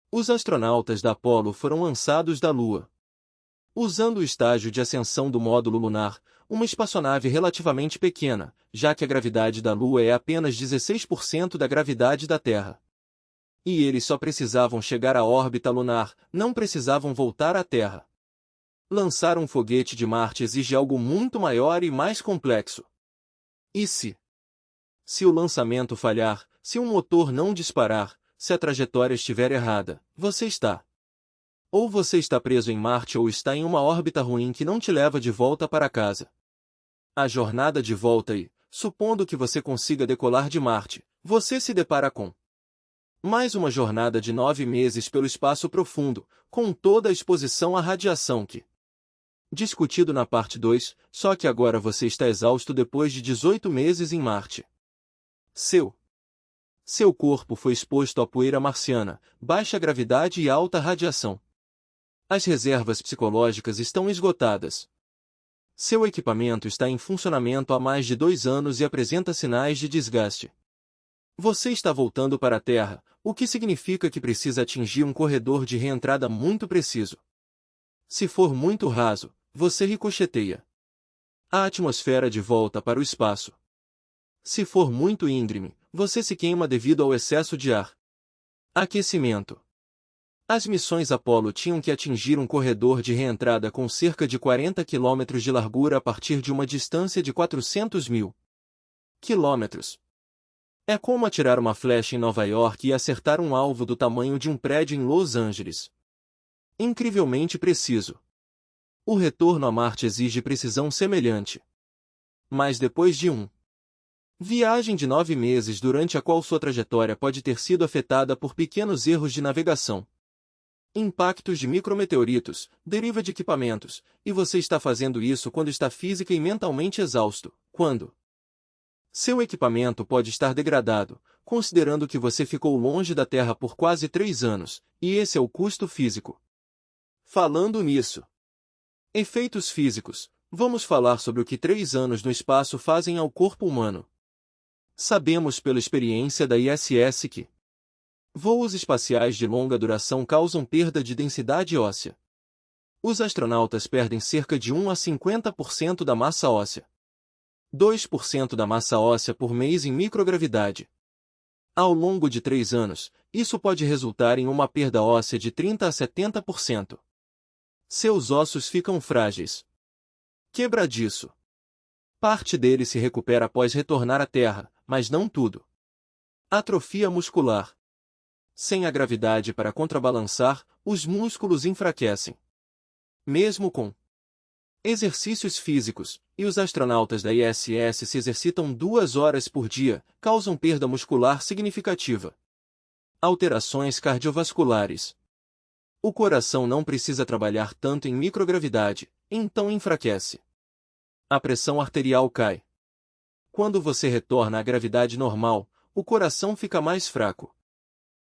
Os astronautas da Apollo foram lançados da Lua. Usando o estágio de ascensão do módulo lunar, uma espaçonave relativamente pequena, já que a gravidade da Lua é apenas 16% da gravidade da Terra. E eles só precisavam chegar à órbita lunar, não precisavam voltar à Terra. Lançar um foguete de Marte exige algo muito maior e mais complexo. E se o lançamento falhar, se um motor não disparar, se a trajetória estiver errada, ou você está preso em Marte ou está em uma órbita ruim que não te leva de volta para casa. A jornada de volta e, supondo que você consiga decolar de Marte, você se depara com mais uma jornada de 9 meses pelo espaço profundo, com toda a exposição à radiação que discutido na parte 2, só que agora você está exausto depois de 18 meses em Marte. Seu corpo foi exposto à poeira marciana, baixa gravidade e alta radiação. As reservas psicológicas estão esgotadas. Seu equipamento está em funcionamento há mais de 2 anos e apresenta sinais de desgaste. Você está voltando para a Terra, o que significa que precisa atingir um corredor de reentrada muito preciso. Se for muito raso, você ricocheteia a atmosfera de volta para o espaço. Se for muito íngreme, você se queima devido ao excesso de ar. Aquecimento. As missões Apollo tinham que atingir um corredor de reentrada com cerca de 40 km de largura a partir de uma distância de 400.000 km. É como atirar uma flecha em Nova York e acertar um alvo do tamanho de um prédio em Los Angeles. Incrivelmente preciso. O retorno a Marte exige precisão semelhante. Mas depois de viagem de 9 meses durante a qual sua trajetória pode ter sido afetada por pequenos erros de navegação, impactos de micrometeoritos, deriva de equipamentos, e você está fazendo isso quando está física e mentalmente exausto, quando seu equipamento pode estar degradado, considerando que você ficou longe da Terra por quase 3 anos, e esse é o custo físico. Falando nisso, efeitos físicos, vamos falar sobre o que 3 anos no espaço fazem ao corpo humano. Sabemos pela experiência da ISS que voos espaciais de longa duração causam perda de densidade óssea. Os astronautas perdem cerca de 1 a 50% da massa óssea. 2% da massa óssea por mês em microgravidade. Ao longo de 3 anos, isso pode resultar em uma perda óssea de 30 a 70%. Seus ossos ficam frágeis. Quebradiço. Parte dele se recupera após retornar à Terra, mas não tudo. Atrofia muscular. Sem a gravidade para contrabalançar, os músculos enfraquecem. Mesmo com exercícios físicos, e os astronautas da ISS se exercitam 2 horas por dia, causam perda muscular significativa. Alterações cardiovasculares. O coração não precisa trabalhar tanto em microgravidade, então enfraquece. A pressão arterial cai. Quando você retorna à gravidade normal, o coração fica mais fraco.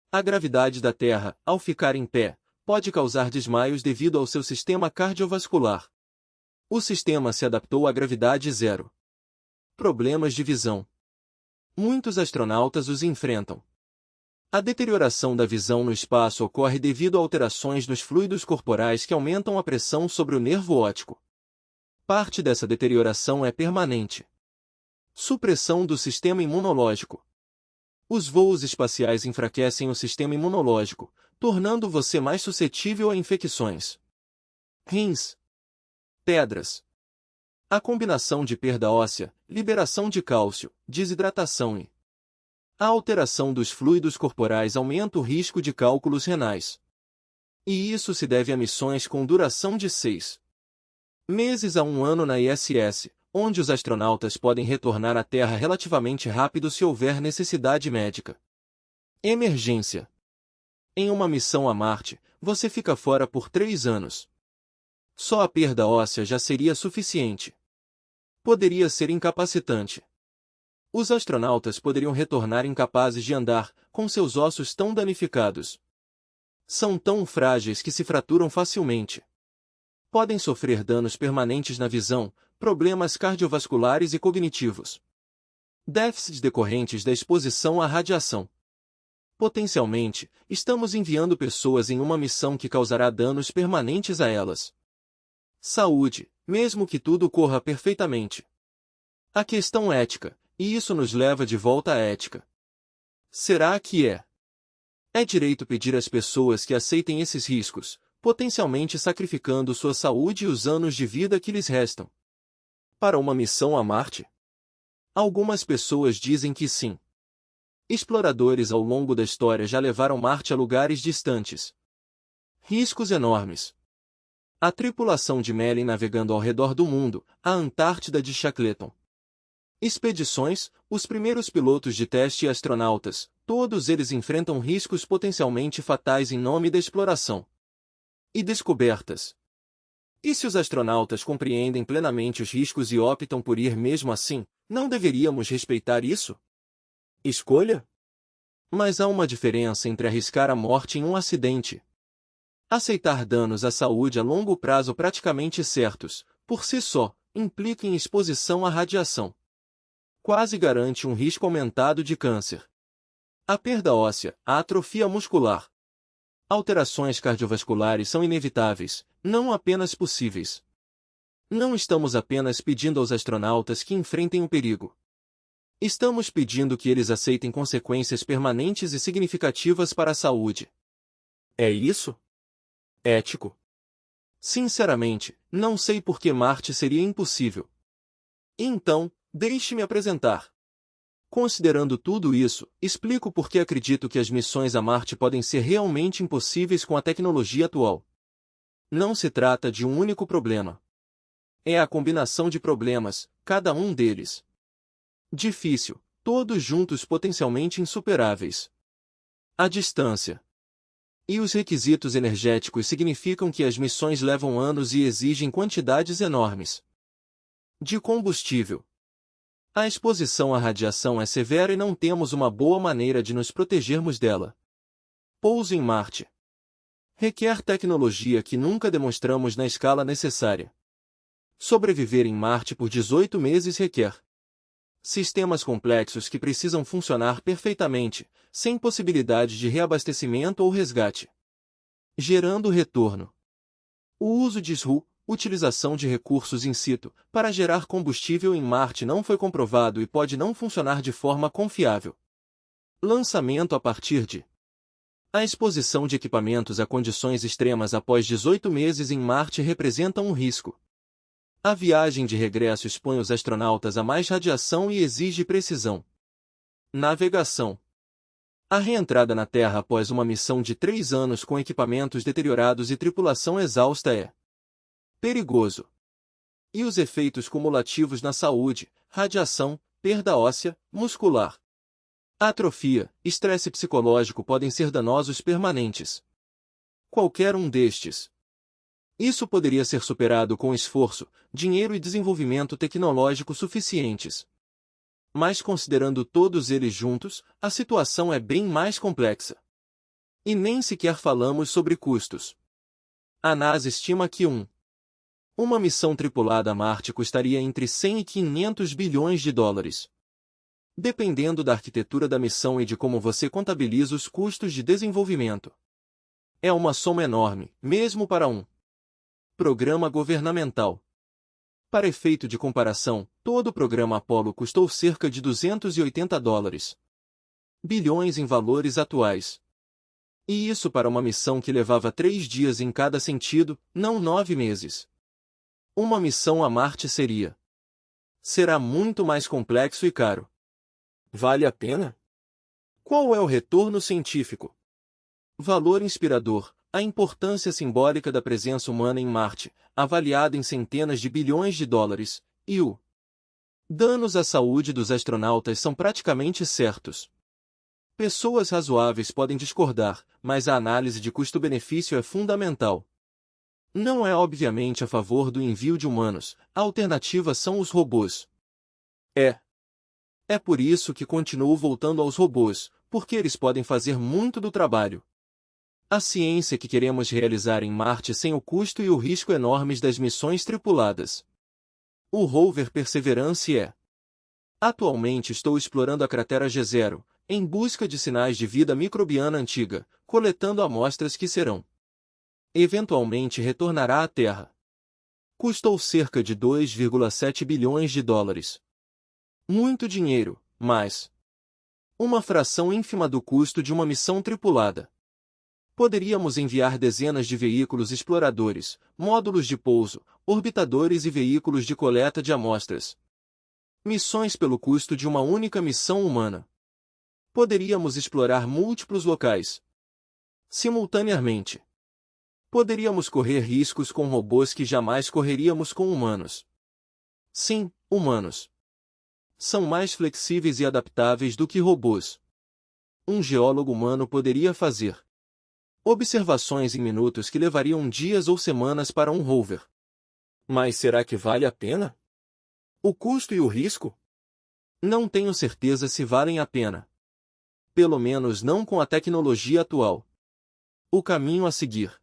A gravidade da Terra, ao ficar em pé, pode causar desmaios devido ao seu sistema cardiovascular. O sistema se adaptou à gravidade zero. Problemas de visão. Muitos astronautas os enfrentam. A deterioração da visão no espaço ocorre devido a alterações nos fluidos corporais que aumentam a pressão sobre o nervo óptico. Parte dessa deterioração é permanente. Supressão do sistema imunológico. Os voos espaciais enfraquecem o sistema imunológico, tornando você mais suscetível a infecções. Rins. Pedras. A combinação de perda óssea, liberação de cálcio, desidratação e a alteração dos fluidos corporais aumenta o risco de cálculos renais. E isso se deve a missões com duração de 6 meses a 1 ano na ISS, onde os astronautas podem retornar à Terra relativamente rápido se houver necessidade médica. Emergência. Em uma missão a Marte, você fica fora por 3 anos. Só a perda óssea já seria suficiente. Poderia ser incapacitante. Os astronautas poderiam retornar incapazes de andar, com seus ossos tão danificados. São tão frágeis que se fraturam facilmente. Podem sofrer danos permanentes na visão, problemas cardiovasculares e cognitivos. Déficits decorrentes da exposição à radiação. Potencialmente, estamos enviando pessoas em uma missão que causará danos permanentes a elas. Saúde, mesmo que tudo corra perfeitamente. A questão ética, e isso nos leva de volta à ética. Será que é? É direito pedir às pessoas que aceitem esses riscos, potencialmente sacrificando sua saúde e os anos de vida que lhes restam? Para uma missão a Marte? Algumas pessoas dizem que sim. Exploradores ao longo da história já levaram Marte a lugares distantes. Riscos enormes. A tripulação de Merlin navegando ao redor do mundo, a Antártida de Shackleton. Expedições, os primeiros pilotos de teste e astronautas, todos eles enfrentam riscos potencialmente fatais em nome da exploração. E descobertas. E se os astronautas compreendem plenamente os riscos e optam por ir mesmo assim, não deveríamos respeitar isso? Escolha? Mas há uma diferença entre arriscar a morte em um acidente. Aceitar danos à saúde a longo prazo praticamente certos, por si só, implica em exposição à radiação. Quase garante um risco aumentado de câncer. A perda óssea, a atrofia muscular. Alterações cardiovasculares são inevitáveis, não apenas possíveis. Não estamos apenas pedindo aos astronautas que enfrentem o perigo. Estamos pedindo que eles aceitem consequências permanentes e significativas para a saúde. É isso? Ético? Sinceramente, não sei por que Marte seria impossível. Então, deixe-me apresentar. Considerando tudo isso, explico por que acredito que as missões a Marte podem ser realmente impossíveis com a tecnologia atual. Não se trata de um único problema. É a combinação de problemas, cada um deles difícil, todos juntos potencialmente insuperáveis. A distância e os requisitos energéticos significam que as missões levam anos e exigem quantidades enormes de combustível. A exposição à radiação é severa e não temos uma boa maneira de nos protegermos dela. Pouso em Marte. Requer tecnologia que nunca demonstramos na escala necessária. Sobreviver em Marte por 18 meses requer sistemas complexos que precisam funcionar perfeitamente, sem possibilidade de reabastecimento ou resgate. Gerando retorno. O uso de SRU, utilização de recursos in situ, para gerar combustível em Marte não foi comprovado e pode não funcionar de forma confiável. Lançamento a partir de a exposição de equipamentos a condições extremas após 18 meses em Marte representa um risco. A viagem de regresso expõe os astronautas a mais radiação e exige precisão. Navegação. A reentrada na Terra após uma missão de 3 anos com equipamentos deteriorados e tripulação exausta é perigoso. E os efeitos cumulativos na saúde, radiação, perda óssea, muscular, atrofia, estresse psicológico podem ser danosos permanentes. Qualquer um destes. Isso poderia ser superado com esforço, dinheiro e desenvolvimento tecnológico suficientes. Mas considerando todos eles juntos, a situação é bem mais complexa. E nem sequer falamos sobre custos. A NASA estima que uma missão tripulada a Marte custaria entre 100 e 500 bilhões de dólares. Dependendo da arquitetura da missão e de como você contabiliza os custos de desenvolvimento. É uma soma enorme, mesmo para um programa governamental. Para efeito de comparação, todo o programa Apollo custou cerca de 280 dólares. Bilhões em valores atuais. E isso para uma missão que levava 3 dias em cada sentido, não 9 meses. Uma missão a Marte será muito mais complexo e caro. Vale a pena? Qual é o retorno científico? Valor inspirador. A importância simbólica da presença humana em Marte, avaliada em centenas de bilhões de dólares, e o danos à saúde dos astronautas são praticamente certos. Pessoas razoáveis podem discordar, mas a análise de custo-benefício é fundamental. Não é obviamente a favor do envio de humanos, a alternativa são os robôs. É por isso que continuo voltando aos robôs, porque eles podem fazer muito do trabalho. A ciência que queremos realizar em Marte sem o custo e o risco enormes das missões tripuladas. O rover Perseverance é. Atualmente estou explorando a cratera G0, em busca de sinais de vida microbiana antiga, coletando amostras que eventualmente retornará à Terra. Custou cerca de 2,7 bilhões de dólares. Muito dinheiro, mas uma fração ínfima do custo de uma missão tripulada. Poderíamos enviar dezenas de veículos exploradores, módulos de pouso, orbitadores e veículos de coleta de amostras. Missões pelo custo de uma única missão humana. Poderíamos explorar múltiplos locais simultaneamente. Poderíamos correr riscos com robôs que jamais correríamos com humanos. Sim, humanos são mais flexíveis e adaptáveis do que robôs. Um geólogo humano poderia fazer observações em minutos que levariam dias ou semanas para um rover. Mas será que vale a pena? O custo e o risco? Não tenho certeza se valem a pena. Pelo menos não com a tecnologia atual. O caminho a seguir.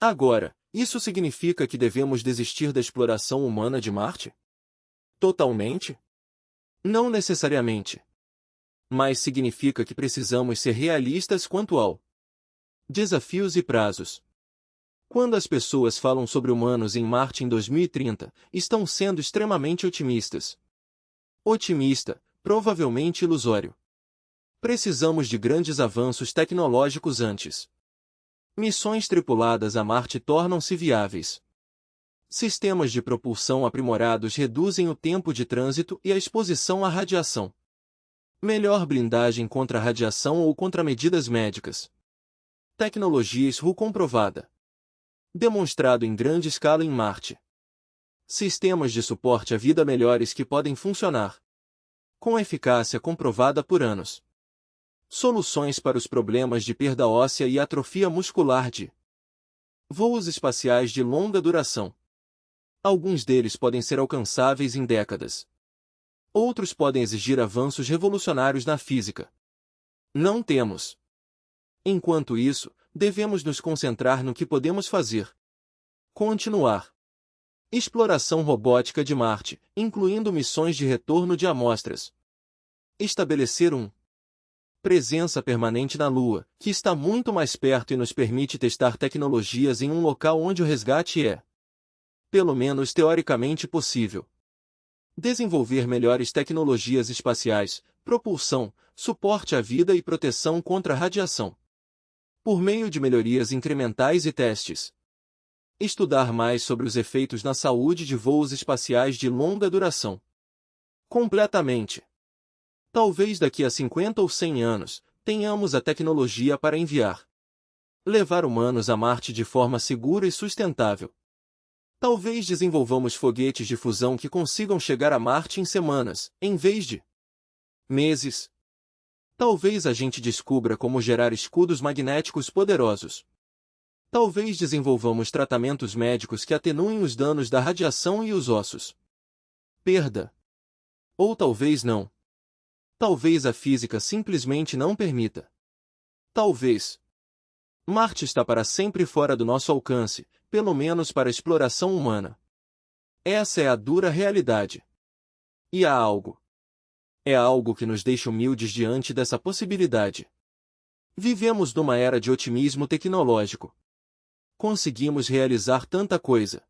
Agora, isso significa que devemos desistir da exploração humana de Marte? Totalmente? Não necessariamente. Mas significa que precisamos ser realistas quanto ao desafios e prazos. Quando as pessoas falam sobre humanos em Marte em 2030, estão sendo extremamente otimistas. Otimista, provavelmente ilusório. Precisamos de grandes avanços tecnológicos antes. Missões tripuladas a Marte tornam-se viáveis. Sistemas de propulsão aprimorados reduzem o tempo de trânsito e a exposição à radiação. Melhor blindagem contra a radiação ou contramedidas médicas. Tecnologia SRU comprovada. Demonstrado em grande escala em Marte. Sistemas de suporte à vida melhores que podem funcionar com eficácia comprovada por anos. Soluções para os problemas de perda óssea e atrofia muscular de voos espaciais de longa duração. Alguns deles podem ser alcançáveis em décadas. Outros podem exigir avanços revolucionários na física. Não temos. Enquanto isso, Devemos nos concentrar no que podemos fazer. Continuar. Exploração robótica de Marte, incluindo missões de retorno de amostras. Estabelecer presença permanente na Lua, que está muito mais perto e nos permite testar tecnologias em um local onde o resgate é, pelo menos teoricamente, possível. Desenvolver melhores tecnologias espaciais, propulsão, suporte à vida e proteção contra a radiação. Por meio de melhorias incrementais e testes. Estudar mais sobre os efeitos na saúde de voos espaciais de longa duração. Completamente. Talvez daqui a 50 ou 100 anos, tenhamos a tecnologia para levar humanos a Marte de forma segura e sustentável. Talvez desenvolvamos foguetes de fusão que consigam chegar a Marte em semanas, em vez de meses. Talvez a gente descubra como gerar escudos magnéticos poderosos. Talvez desenvolvamos tratamentos médicos que atenuem os danos da radiação e os ossos. Perda. Ou talvez não. Talvez a física simplesmente não permita. Talvez. Marte está para sempre fora do nosso alcance, pelo menos para a exploração humana. Essa é a dura realidade. E há algo. É algo que nos deixa humildes diante dessa possibilidade. Vivemos numa era de otimismo tecnológico. Conseguimos realizar tanta coisa.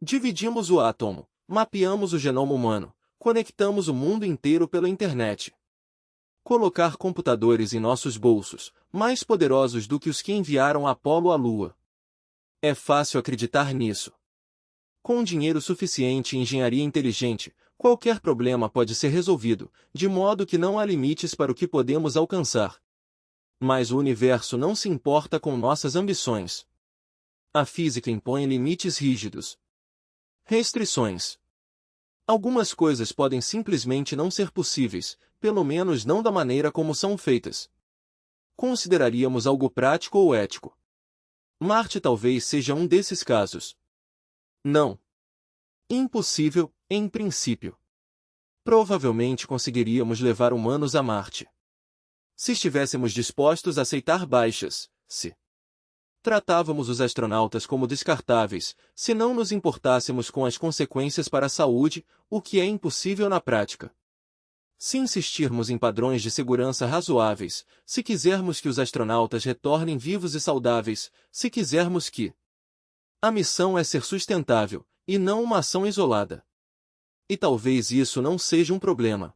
Dividimos o átomo, mapeamos o genoma humano, conectamos o mundo inteiro pela internet. Colocar computadores em nossos bolsos, mais poderosos do que os que enviaram Apolo à Lua. É fácil acreditar nisso. Com dinheiro suficiente e engenharia inteligente, qualquer problema pode ser resolvido, de modo que não há limites para o que podemos alcançar. Mas o universo não se importa com nossas ambições. A física impõe limites rígidos. Restrições. Algumas coisas podem simplesmente não ser possíveis, pelo menos não da maneira como são feitas. Consideraríamos algo prático ou ético. Marte talvez seja um desses casos. Não. Impossível, em princípio. Provavelmente conseguiríamos levar humanos a Marte. Se estivéssemos dispostos a aceitar baixas, se tratávamos os astronautas como descartáveis, se não nos importássemos com as consequências para a saúde, o que é impossível na prática. Se insistirmos em padrões de segurança razoáveis, se quisermos que os astronautas retornem vivos e saudáveis, se quisermos que a missão é ser sustentável, e não uma ação isolada. E talvez isso não seja um problema.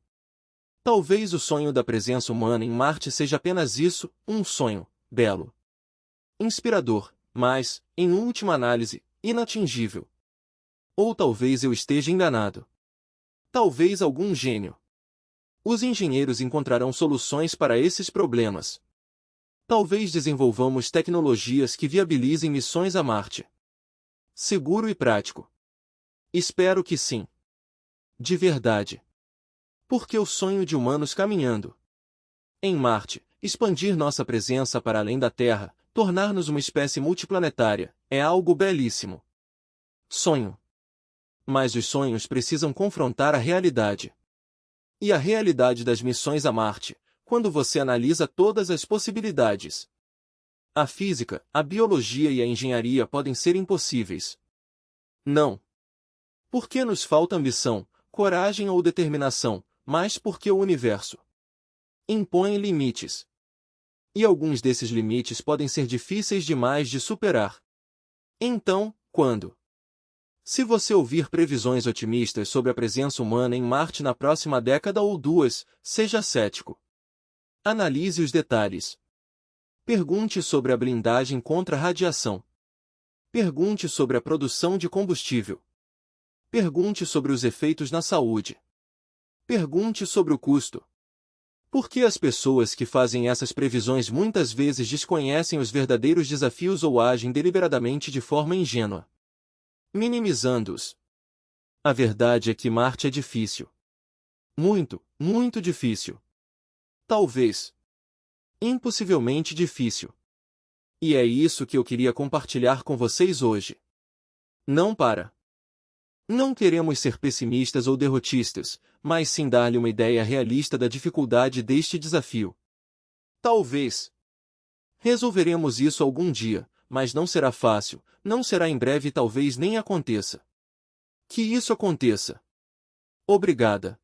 Talvez o sonho da presença humana em Marte seja apenas isso, um sonho, belo. Inspirador, mas, em última análise, inatingível. Ou talvez eu esteja enganado. Talvez algum gênio. Os engenheiros encontrarão soluções para esses problemas. Talvez desenvolvamos tecnologias que viabilizem missões a Marte. Seguro e prático. Espero que sim. De verdade. Porque o sonho de humanos caminhando em Marte, expandir nossa presença para além da Terra, tornar-nos uma espécie multiplanetária, é algo belíssimo. Sonho. Mas os sonhos precisam confrontar a realidade. E a realidade das missões a Marte, quando você analisa todas as possibilidades. A física, a biologia e a engenharia podem ser impossíveis. Não. Porque nos falta ambição, coragem ou determinação, mas porque o universo impõe limites. E alguns desses limites podem ser difíceis demais de superar. Então, quando? Se você ouvir previsões otimistas sobre a presença humana em Marte na próxima década ou duas, seja cético. Analise os detalhes. Pergunte sobre a blindagem contra a radiação. Pergunte sobre a produção de combustível. Pergunte sobre os efeitos na saúde. Pergunte sobre o custo. Porque as pessoas que fazem essas previsões muitas vezes desconhecem os verdadeiros desafios ou agem deliberadamente de forma ingênua, minimizando-os. A verdade é que Marte é difícil. Muito, muito difícil. Talvez impossivelmente difícil. E é isso que eu queria compartilhar com vocês hoje. Não queremos ser pessimistas ou derrotistas, mas sim dar-lhe uma ideia realista da dificuldade deste desafio. Talvez Resolveremos isso algum dia, mas não será fácil, não será em breve e talvez nem aconteça. Que isso aconteça. Obrigada.